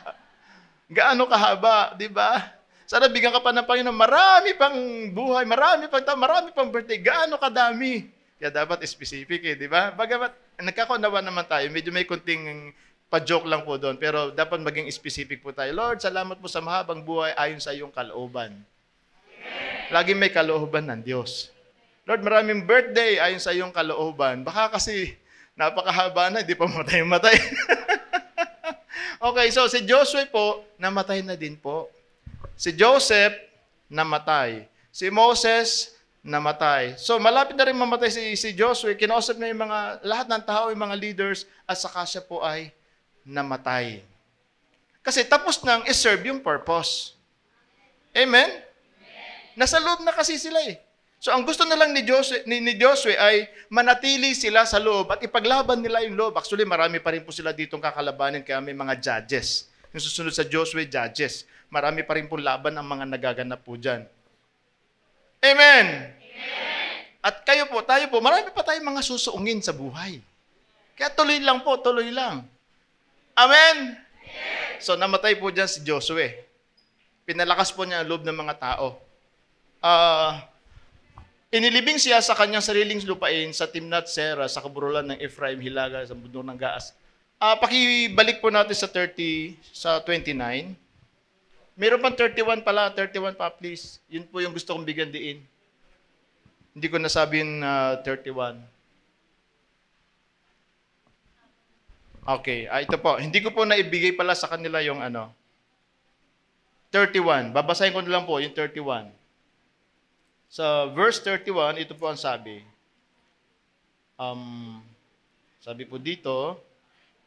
Gaano kahaba, di ba? Sana bigyan ka pa ng Panginoon, marami pang buhay, marami pang birthday, gaano kadami? Kaya dapat specific di ba? Bagamat nagkakaunawa naman tayo, medyo may kunting pa-joke lang po doon, pero dapat maging specific po tayo. Lord, salamat po sa mahabang buhay ayon sa iyong kalooban. Lagi may kalooban ng Diyos. Lord, maraming birthday ayon sa iyong kalooban. Baka kasi napakahaba na, hindi pa matay. Okay, so si Josue po, namatay na din po. Si Joseph, namatay. Si Moses, namatay. So malapit na rin mamatay si Josue. Kinausap na yung lahat ng tao, yung mga leaders, at saka siya po ay namatay. Kasi tapos nang i-serve yung purpose. Amen? Nasa loob na kasi sila eh. So ang gusto na lang ni Josue ay manatili sila sa loob at ipaglaban nila yung loob. Actually, marami pa rin po sila ditong kakalabanin kaya may mga judges. Yung susunod sa Josue, judges. Marami pa rin po laban ang mga nagaganap po dyan. Amen. At tayo po, marami pa tayong mga susuungin sa buhay. Kaya tuloy lang po, tuloy lang. Amen? So namatay po dyan si Josue. Pinalakas po niya ang loob ng mga tao. Inilibing siya sa kanyang sariling lupain sa Timnath Serah, sa kaburulan ng Ephraim, Hilaga, sa bundok ng Gaas. Pakibalik po natin sa 29. Meron pang 31 pala, 31 pa please. Yun po yung gusto kong bigyan diin. Hindi ko nasabihin 31. Okay, ito po. Hindi ko po naibigay pala sa kanila yung 31. Babasahin ko na lang po yung 31. Sa verse 31, ito po ang sabi. Sabi po dito,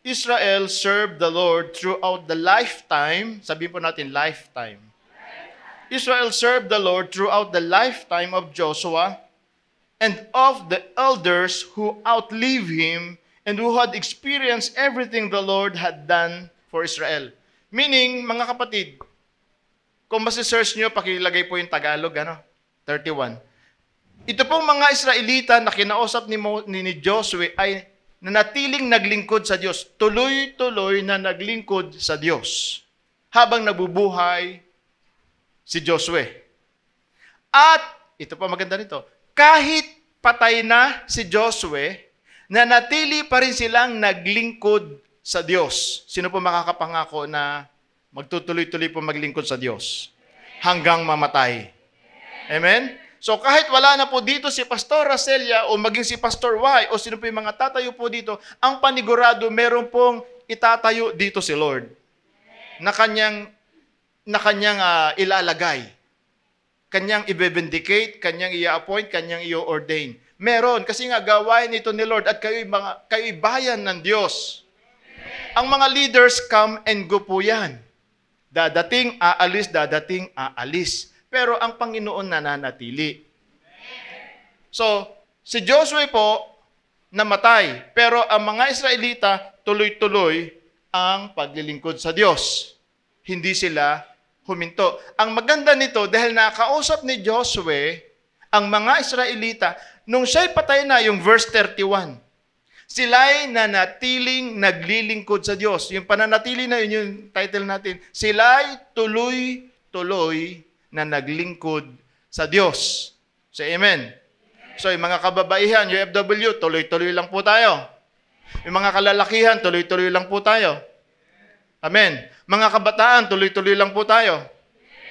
Israel served the Lord throughout the lifetime. Sabihin po natin, lifetime. Israel served the Lord throughout the lifetime of Joshua and of the elders who outlived him and who had experienced everything the Lord had done for Israel. Meaning, mga kapatid, kung masi-search nyo, pakilagay po yung Tagalog, 31. Ito pong mga Israelita na kinausap ni Josue ay nanatiling naglingkod sa Diyos. Tuloy-tuloy na naglingkod sa Diyos habang nabubuhay si Josue. At, ito pa maganda nito, kahit patay na si Josue, nanatili pa rin silang naglingkod sa Diyos. Sino po makakapangako na magtutuloy-tuloy po maglingkod sa Diyos hanggang mamatay? Amen? So kahit wala na po dito si Pastor Racelia o maging si Pastor Y o sino po yung mga tatayo po dito, ang panigurado meron pong itatayo dito si Lord na kanyang ilalagay. Kanyang i-vindicate, kanyang i-appoint, kanyang i-ordain. Meron kasi nga gawain ito ni Lord at kayo'y bayan ng Diyos. Ang mga leaders come and go po yan. Dadating, aalis. Pero ang Panginoon nananatili. So, si Josue po, namatay. Pero ang mga Israelita, tuloy-tuloy ang paglilingkod sa Diyos. Hindi sila huminto. Ang maganda nito, dahil nakausap ni Josue, ang mga Israelita, nung siya'y patay na, yung verse 31, sila'y nanatiling naglilingkod sa Diyos. Yung pananatili na yun, yung title natin, sila'y tuloy na naglingkod sa Diyos. Say amen. So, yung mga kababaihan, UFW, tuloy-tuloy lang po tayo. Yung mga kalalakihan, tuloy-tuloy lang po tayo. Amen. Mga kabataan, tuloy-tuloy lang po tayo.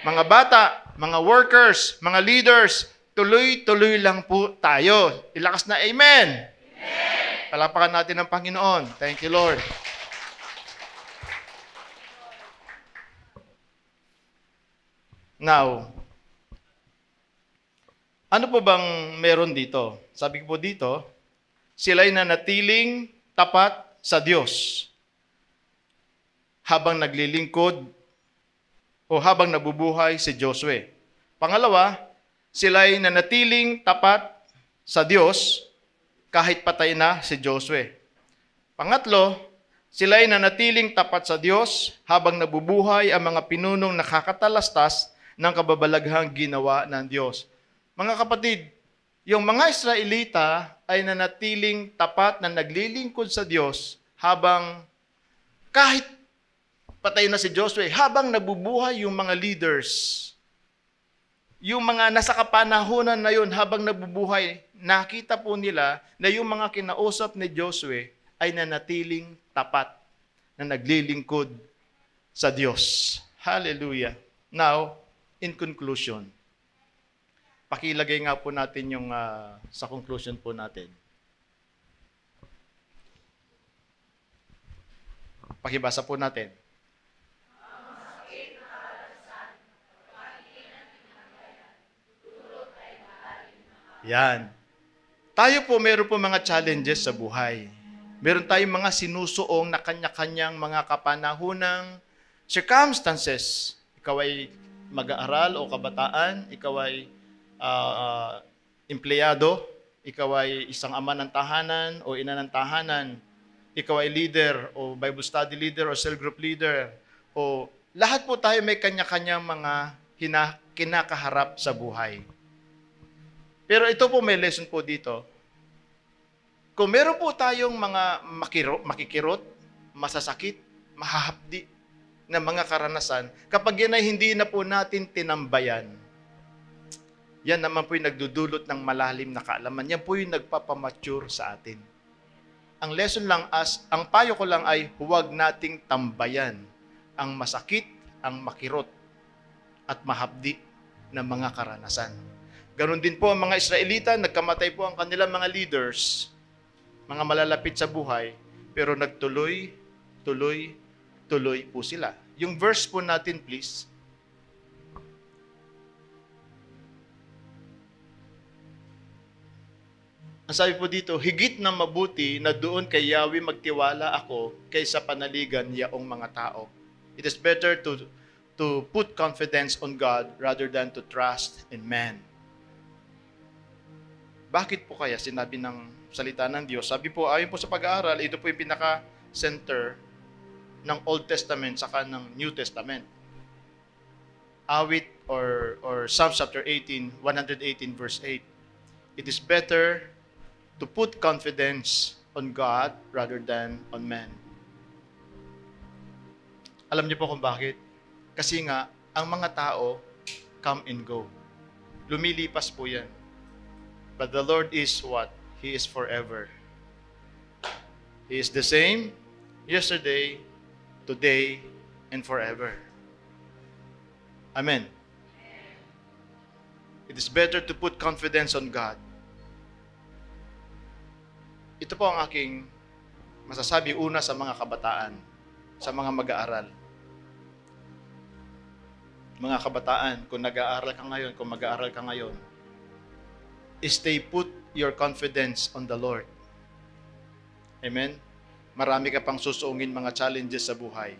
Mga bata, mga workers, mga leaders, tuloy-tuloy lang po tayo. Ilakas na amen. Amen. Palapakan natin ang Panginoon. Thank you, Lord. Now, ano po bang meron dito? Sabi ko po dito, sila'y nanatiling tapat sa Diyos habang naglilingkod o habang nabubuhay si Josue. Pangalawa, sila'y nanatiling tapat sa Diyos kahit patay na si Josue. Pangatlo, sila'y nanatiling tapat sa Diyos habang nabubuhay ang mga pinunong nakakatalastas ng kababalaghang ginawa ng Diyos. Mga kapatid, yung mga Israelita ay nanatiling tapat na naglilingkod sa Diyos habang kahit patay na si Josue, habang nabubuhay yung mga leaders, yung mga nasa kapanahunan na yun habang nabubuhay, nakita po nila na yung mga kinausap ni Josue ay nanatiling tapat na naglilingkod sa Diyos. Hallelujah. Now, in conclusion, pakilagay nga po natin yung sa conclusion po natin. Pakibasa po natin. Yan. Tayo po, meron po mga challenges sa buhay. Meron tayong mga sinusuong na kanya-kanyang mga kapanahunang circumstances. Ikaw ay mag-aaral o kabataan, ikaw ay empleyado, ikaw ay isang ama ng tahanan o ina ng tahanan, ikaw ay leader o Bible study leader o cell group leader, o lahat po tayo may kanya-kanyang mga kinakaharap sa buhay. Pero ito po may lesson po dito. Kung meron po tayong mga makikirot, masasakit, mahahapdi na mga karanasan, kapag yan ay hindi na po natin tinambayan, yan naman po yung nagdudulot ng malalim na kaalaman. Yan po yung nagpapamature sa atin. Ang lesson lang ang payo ko lang ay huwag nating tambayan ang masakit, ang makirot, at mahapdi na mga karanasan. Ganon din po ang mga Israelita, nagkamatay po ang kanilang mga leaders, mga malalapit sa buhay, pero nagtuloy po sila. Yung verse po natin, please. Ang sabi po dito, higit na mabuti na doon kay Yahweh magtiwala ako kaysa panaligan yaong mga tao. It is better to put confidence on God rather than to trust in man. Bakit po kaya sinabi ng salita ng Diyos? Sabi po, ayon po sa pag-aaral, ito po yung pinaka-center ng Old Testament saka ng New Testament. Awit or Psalm chapter 18, 118 verse 8. It is better to put confidence on God rather than on man. Alam niyo po kung bakit? Kasi nga, ang mga tao come and go. Lumilipas po yan. But the Lord is what? He is forever. He is the same yesterday, today, and forever. Amen. It is better to put confidence on God. Ito po ang aking masasabi una sa mga kabataan, sa mga mag-aaral. Mga kabataan, kung nag-aaral ka ngayon, kung mag-aaral ka ngayon, stay put your confidence on the Lord. Amen? Marami ka pang susuungin mga challenges sa buhay.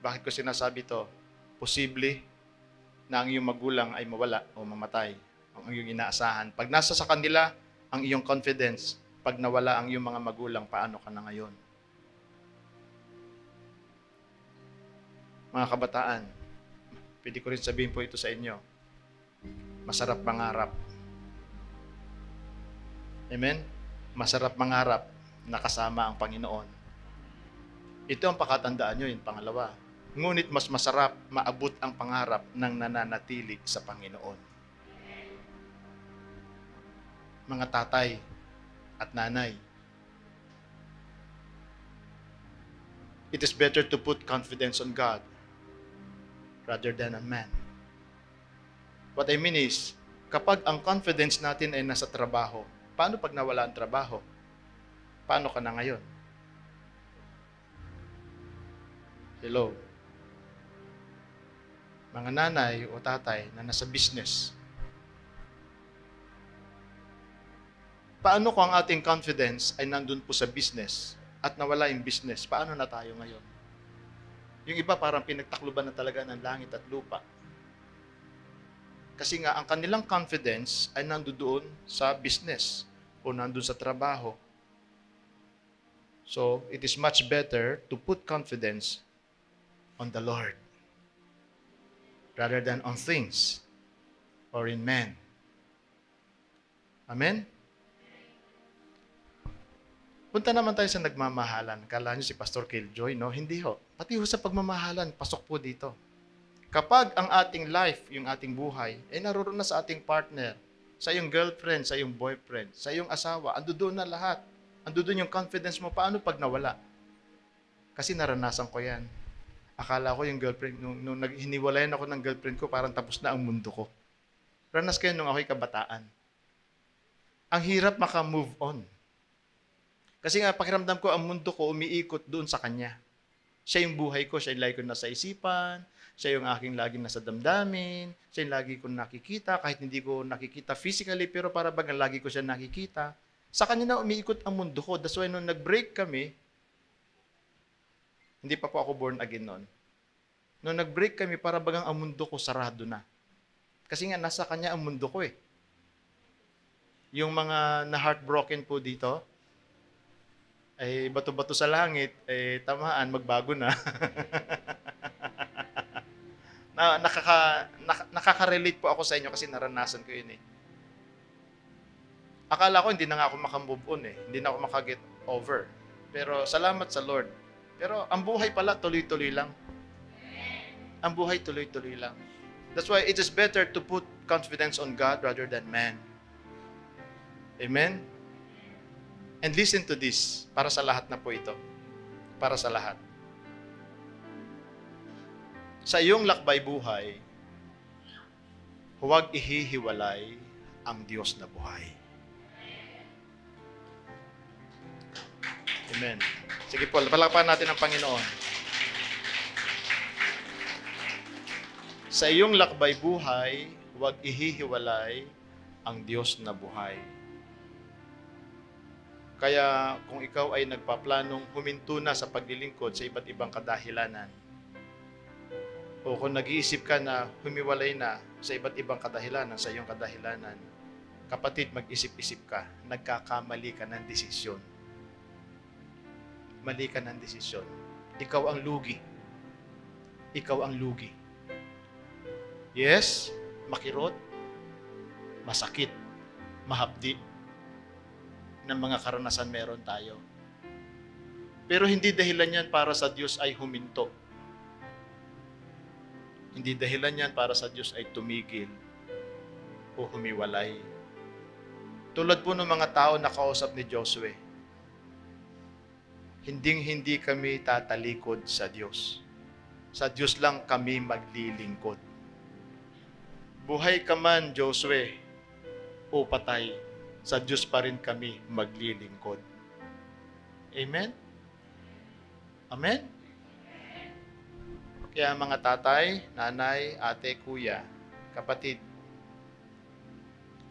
Bakit ko sinasabi to? Posible na ang iyong magulang ay mawala o mamatay. Ang iyong inaasahan. Pag nasa sa kanila, ang iyong confidence, pag nawala ang iyong mga magulang, paano ka na ngayon? Mga kabataan, pwede ko rin sabihin po ito sa inyo. Masarap mangarap. Amen? Masarap mangarap na kasama ang Panginoon. Ito ang pakatandaan nyo, yung pangalawa. Ngunit mas masarap maabot ang pangarap ng nananatili sa Panginoon. Mga tatay at nanay, it is better to put confidence on God rather than on man. What I mean is, kapag ang confidence natin ay nasa trabaho, paano pag nawala ang trabaho? Paano ka na ngayon? Hello? Mga nanay o tatay na nasa business. Paano kung ang ating confidence ay nandun po sa business at nawala yung business? Paano na tayo ngayon? Yung iba parang pinagtakluban na talaga ng langit at lupa. Kasi nga, ang kanilang confidence ay nandoon sa business o nandun sa trabaho. So, it is much better to put confidence on the Lord rather than on things or in men. Amen? Punta naman tayo sa nagmamahalan. Kala nyo si Pastor Killjoy, no? Hindi ho. Pati ho sa pagmamahalan, pasok po dito. Kapag ang ating life, yung ating buhay, ay naroon na sa ating partner, sa iyong girlfriend, sa iyong boyfriend, sa iyong asawa, ando doon na lahat. Ando doon yung confidence mo. Paano pag nawala? Kasi naranasan ko yan. Akala ko yung girlfriend, nung hiniwalayan ako ng girlfriend ko, parang tapos na ang mundo ko. Ranas kayo nung ako'y kabataan. Ang hirap maka-move on. Kasi nga, pakiramdam ko, ang mundo ko umiikot doon sa kanya. Siya yung buhay ko, siya yung lagi ko nasa isipan, siya yung aking laging nasa damdamin, siya yung lagi ko nakikita, kahit hindi ko nakikita physically, pero para bagang lagi ko siya nakikita. Sa kanya na umiikot ang mundo ko. That's why nung nag-break kami, hindi pa po ako born again noon. Nung nag-break kami, para bagang ang mundo ko sarado na. Kasi nga, nasa kanya ang mundo ko eh. Yung mga na-heartbroken po dito, ay bato-bato sa langit, ay tamaan, magbago na. Nakaka-relate po ako sa inyo kasi naranasan ko yun eh. Akala ko hindi na nga ako makamove on eh. Hindi na ako makaget over. Pero salamat sa Lord. Pero ang buhay pala, tuloy-tuloy lang. Ang buhay, tuloy-tuloy lang. That's why it is better to put confidence on God rather than man. Amen? And listen to this, para sa lahat na po ito. Para sa lahat. Sa iyong lakbay buhay, huwag ihihiwalay ang Diyos na buhay. Amen. Sige po, palakpakan natin ang Panginoon. Sa iyong lakbay buhay, huwag ihihiwalay ang Diyos na buhay. Kaya kung ikaw ay nagpaplanong huminto na sa paglilingkod sa iba't ibang kadahilanan, o kung nag-iisip ka na humiwalay na sa iba't ibang kadahilanan sa iyong kadahilanan, kapatid, mag-isip-isip ka, nagkakamali ka ng desisyon. Mali ka ng desisyon. Ikaw ang lugi. Ikaw ang lugi. Yes, makirot, masakit, mahapdi, ng mga karanasan meron tayo. Pero hindi dahilan yan para sa Diyos ay huminto. Hindi dahilan yan para sa Diyos ay tumigil o humiwalay. Tulad po ng mga tao na kausap ni Josue, hindi kami tatalikod sa Diyos. Sa Diyos lang kami maglilingkod. Buhay ka man, Josue, o patay, sa Diyos pa rin kami maglilingkod. Amen? Amen? Kaya mga tatay, nanay, ate, kuya, kapatid,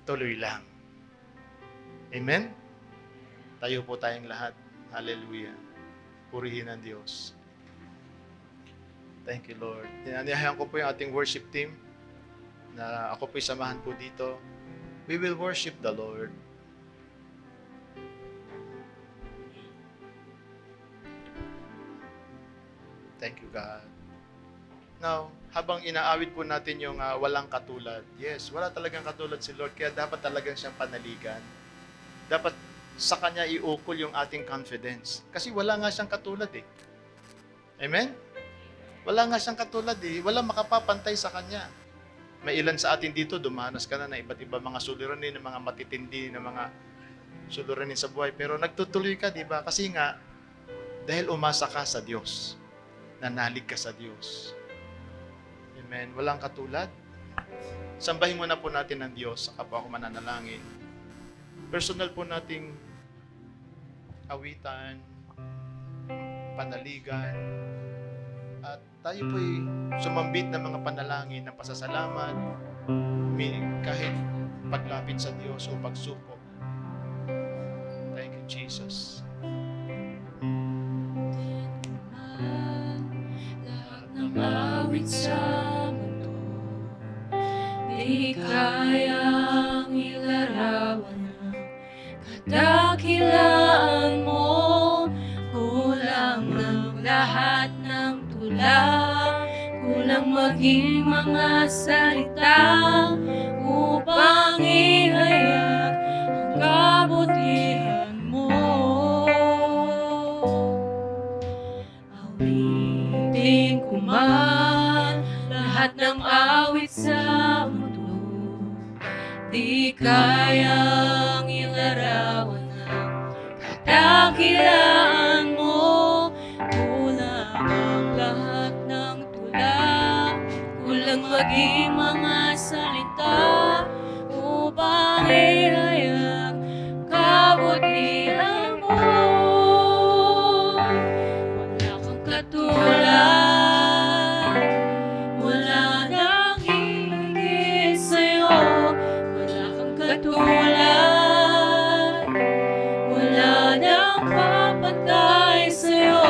tuloy lang. Amen? Tayo po tayong lahat. Hallelujah. Purihin ang Diyos. Thank you, Lord. Tinanihayan ko po yung ating worship team na ako po'y samahan po dito. We will worship the Lord. Thank you, God. Now, habang inaawit po natin yung walang katulad, yes, wala talagang katulad si Lord, kaya dapat talagang siyang panaligan. Dapat sa Kanya iukol yung ating confidence. Kasi wala nga siyang katulad eh. Amen? Wala nga siyang katulad eh. Wala makapapantay sa kanya. May ilan sa atin dito, dumanas ka na iba't iba mga suliranin, mga matitindi, na mga suliranin sa buhay. Pero nagtutuloy ka, di ba? Kasi nga, dahil umasa ka sa Diyos. Nanalig ka sa Diyos. Amen. Walang katulad. Sambahin muna po natin ang Diyos, saka po ako mananalangin. Personal po nating awitan, panaligan, at tayo po'y sumambit ng mga panalangin ng pasasalamat, kahit paglapit sa Diyos o pagsuko. Thank you, Jesus. Lahat ng awit sa mundo, di kayang ilarawan ang kadakilaan mo. Kulang ng lahat ng tula, kulang maging mga salita upang ihayag ang kabutihan mo. Awitin ko man lahat ng awit sa mundo, di kayang ilarawan ang kadakilaan mo. Kulang ang lahat ng tula, kulang maging mga salita upang ihayag kabutihan mo. Wala kang katulad, wala nang higit sa'yo. Wala kang katulad, wala nang papantay sa'yo.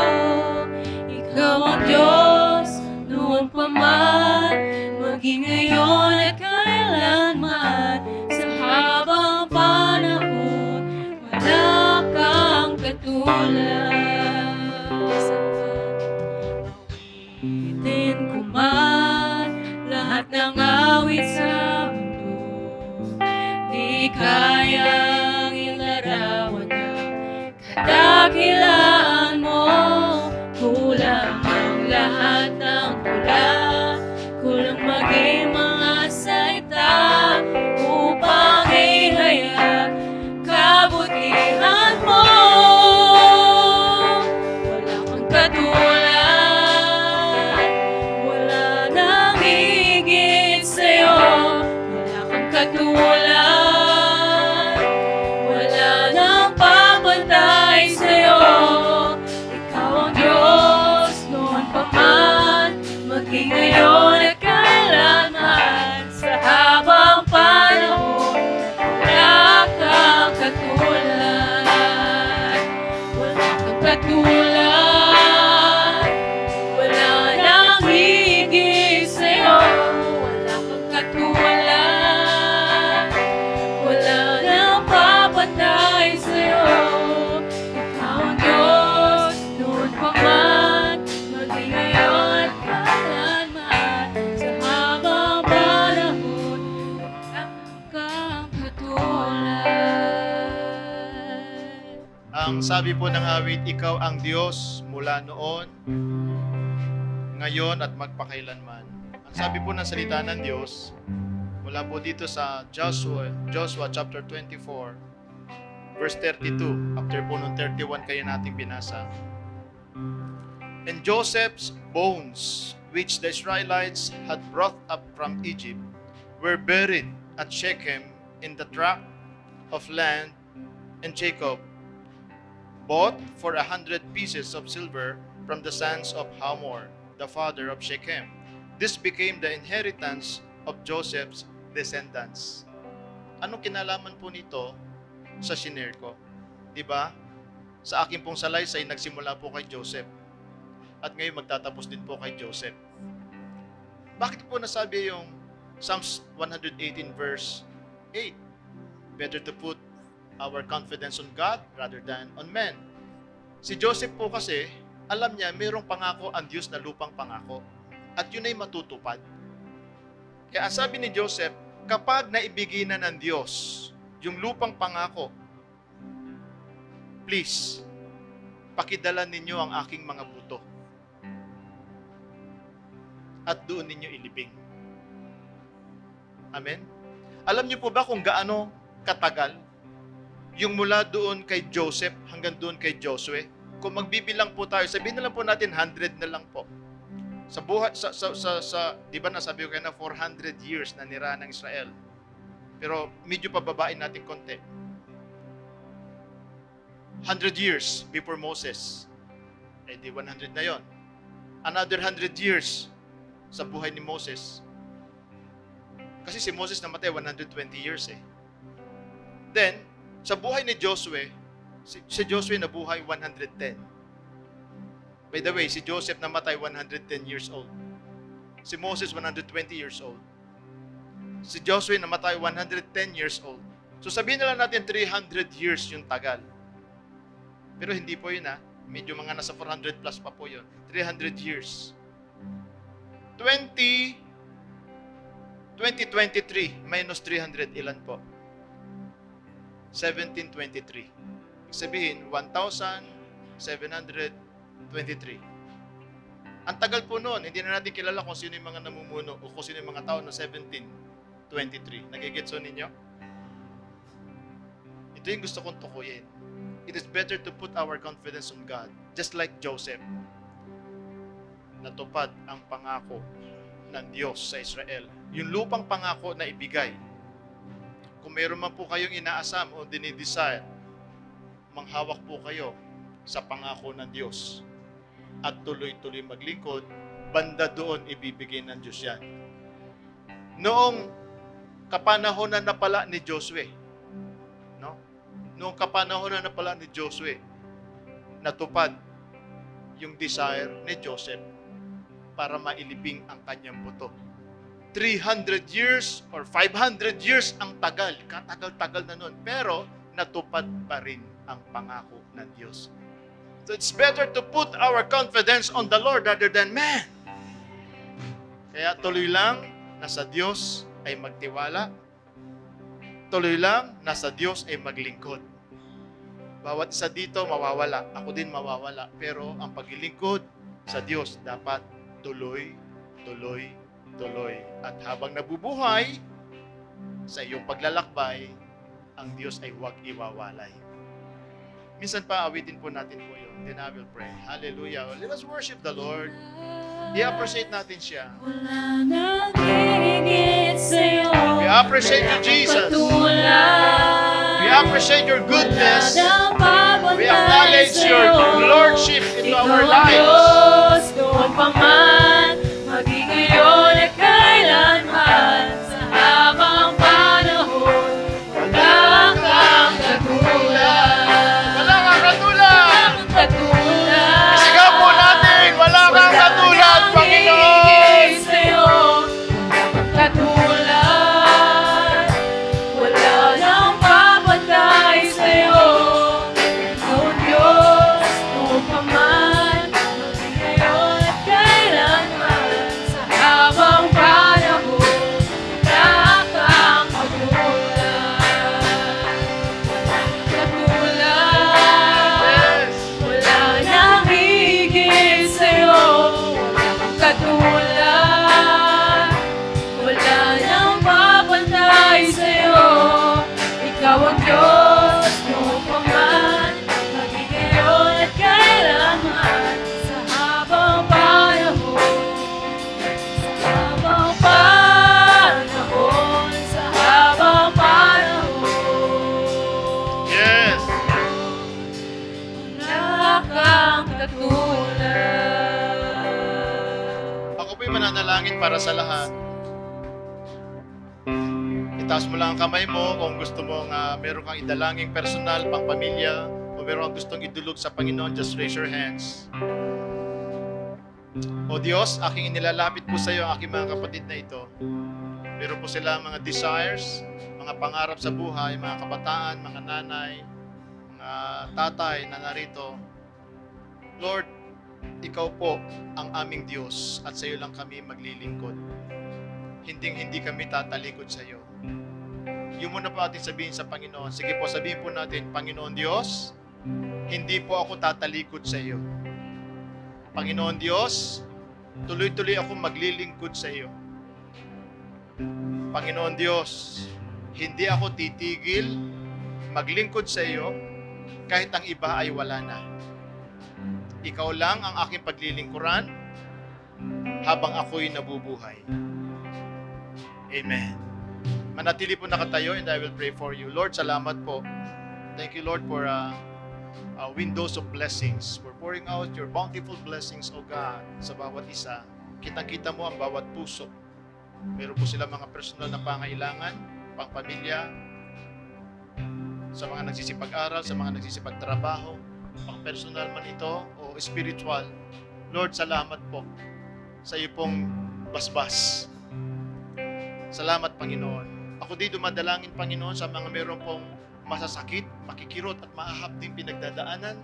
Ikaw ang Diyos noon pa man, maging ngayon at kailanman. Sa habang panahon, wala kang katulad. Awitin ko man lahat ng awit sa mundo, di kayang ilarawan ang kadakilaan mo. Kulang ang lahat ng tula, kulang maging mga salita upang ihayag kabutihan mo. Wala kang katulad, wala nang higit sa'yo. Wala kang katulad, wala nang papantay sa'yo. Ikaw ang Diyos noon pa man, maging ngayon at kailanman. Sa habang panahon, wala kang katulad. Wala kang katulad, wala nang higit sa'yo. Wala kang katulad, wala nang papantay sa'yo. Ikaw ang Diyos noon pa man, maging ngayon at kailanman. Sa habang panahon, wala kang katulad. Ang sabi po ng awit, ikaw ang Diyos mula noon, ngayon at magpakailanman. Ang sabi po ng salita ng Diyos, mula po dito sa Joshua chapter 24, verse 32. After po nung 31 kayo nating binasa. And Joseph's bones, which the Israelites had brought up from Egypt, were buried at Shechem in the tract of land, and Jacob bought for 100 pieces of silver from the sons of Hamor, the father of Shechem. This became the inheritance of Joseph's descendants. Anong kinalaman po nito sa shinare ko? Diba? Sa akin pong salaysay, nagsimula po kay Joseph. At ngayon magtatapos din po kay Joseph. Bakit po nasabi yung Psalms 118 verse 8? Better to put our confidence on God rather than on men. Si Joseph po kasi, alam niya mayroong pangako ang Diyos na lupang pangako. At yun ay matutupad. Kaya ang sabi ni Joseph, kapag naibigay na ng Diyos yung lupang pangako, please, pakidala ninyo ang aking mga buto. at doon ninyo ilibing. Amen? Alam niyo po ba kung gaano katagal yung mula doon kay Joseph hanggang doon kay Josue? Kung magbibilang po tayo, sabihin na lang po natin 100 na lang po. Sa buhay, di ba nasabi ko kayo na 400 years na nirahan ng Israel. Pero medyo pababain natin konti. 100 years before Moses. Eh di 100 na yon. Another 100 years sa buhay ni Moses. Kasi si Moses namatay 120 years eh. Then, sa buhay ni Josue, si Josue nabuhay 110. By the way, si Joseph namatay 110 years old. Si Moses 120 years old. Si Josue namatay 110 years old. So sabihin na lang natin 300 years yung tagal. Pero hindi po yun ha. Medyo mga nasa 400 plus pa po yun. 300 years. 2023 minus 300, ilan po? 1723. Ibig sabihin, 1,723. Ang tagal po noon, hindi na natin kilala kung sino yung mga namumuno o kung sino yung mga tao na 1723. Nagigets so ninyo? Ito yung gusto kong tukuyin. It is better to put our confidence on God. Just like Joseph. Natupad ang pangako ng Diyos sa Israel. Yung lupang pangako na ibigay. Kung mayroon man po kayong inaasam o dinidesire, manghawak po kayo sa pangako ng Diyos. At tuloy-tuloy maglingkod, banda doon ibibigay ng Diyos yan. Noong kapanahonan na pala ni Josue, noong kapanahonan na pala ni Josue, natupad yung desire ni Joseph para mailibing ang kanyang buto. 300 years or 500 years ang tagal. Katagal-tagal na nun. Pero natupad pa rin ang pangako ng Diyos. So it's better to put our confidence on the Lord rather than man. Kaya tuloy lang, nasa Diyos ay magtiwala. Tuloy lang, nasa Diyos ay maglingkod. Bawat isa dito mawawala. Ako din mawawala. Pero ang paglilingkod sa Diyos dapat tuloy. At habang nabubuhay, sa iyong paglalakbay, ang Diyos ay huwag iwawalay. Minsan pa, awitin po natin po yun. Then I will pray. Hallelujah. Let us worship the Lord. I-appreciate natin siya. Wala nang higit sa'yo. We appreciate you, Jesus. We appreciate your goodness. We acknowledge your lordship into our lives. Noon pa man, maging ngayon at kailanman, sa habang panahon, wala kang katulad. Wala kang katulad. Katulad. Isigaw po natin, wala kang katulad, Panginoon. Katulad. Wala nang papatay sa'yo. Ikaw ang Diyos, noon pa man, maging ngayon at kailanman, sa habang panahon, wala kang katulad. Katulad. Wala nang higit sa'yo. Walang katulad. Wala nang papantay sa'yo. Ikaw ang Diyos, noon pa man, maging ngayon at kailanman, sa habang panahon. Sa habang panahon. Sa habang panahon. Yes. Wala kang katulad. Ako po'y mananalangin para sa lahat. Itaas mo lang ang kamay mo kung gusto mong meron kang idalangin personal, pang pamilya, o meron kang gustong idulog sa Panginoon, just raise your hands. O Diyos, aking inilalapit po sa iyo ang aking mga kapatid na ito. Meron po sila mga desires, mga pangarap sa buhay, mga kabataan, mga nanay, mga tatay na narito. Lord, ikaw po ang aming Diyos at sa iyo lang kami maglilingkod. Hindi kami tatalikod sa iyo. Yun muna po ating sabihin sa Panginoon. Sige po, sabihin po natin, Panginoon Diyos, hindi po ako tatalikod sa iyo. Panginoon Diyos, tuloy-tuloy akong maglilingkod sa iyo. Panginoon Diyos, hindi ako titigil maglingkod sa iyo kahit ang iba ay wala na. Ikaw lang ang aking paglilingkuran habang ako'y nabubuhay. Amen. Manatili po nakatayo and I will pray for you. Lord, salamat po. Thank you, Lord, for windows of blessings, for pouring out your bountiful blessings, O God, sa bawat isa. Kitang-kita mo ang bawat puso. Meron po sila mga personal na pangailangan, pangpamilya, sa mga nagsisipag-aral, sa mga nagsisipag-trabaho, pang personal man ito o spiritual. Lord, salamat po sa iyo pong basbas. Salamat, Panginoon. Ako din dumadalangin, Panginoon, sa mga meron pong masasakit, makikirot at maahapding pinagdadaanan.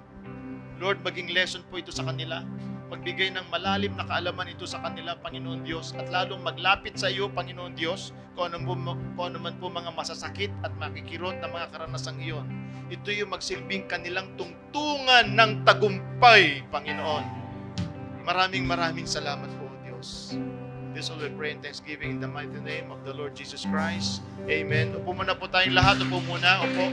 Lord, maging lesson po ito sa kanila. Magbigay ng malalim na kaalaman ito sa kanila, Panginoon Diyos, at lalong maglapit sa iyo, Panginoon Diyos, kung ano man po mga masasakit at makikirot na mga karanasang iyon. Ito yung magsilbing kanilang tungtungan ng tagumpay, Panginoon. Maraming salamat po, Diyos. This all we pray in thanksgiving in the mighty name of the Lord Jesus Christ. Amen. Upo muna po tayong lahat. Upo muna. Upo.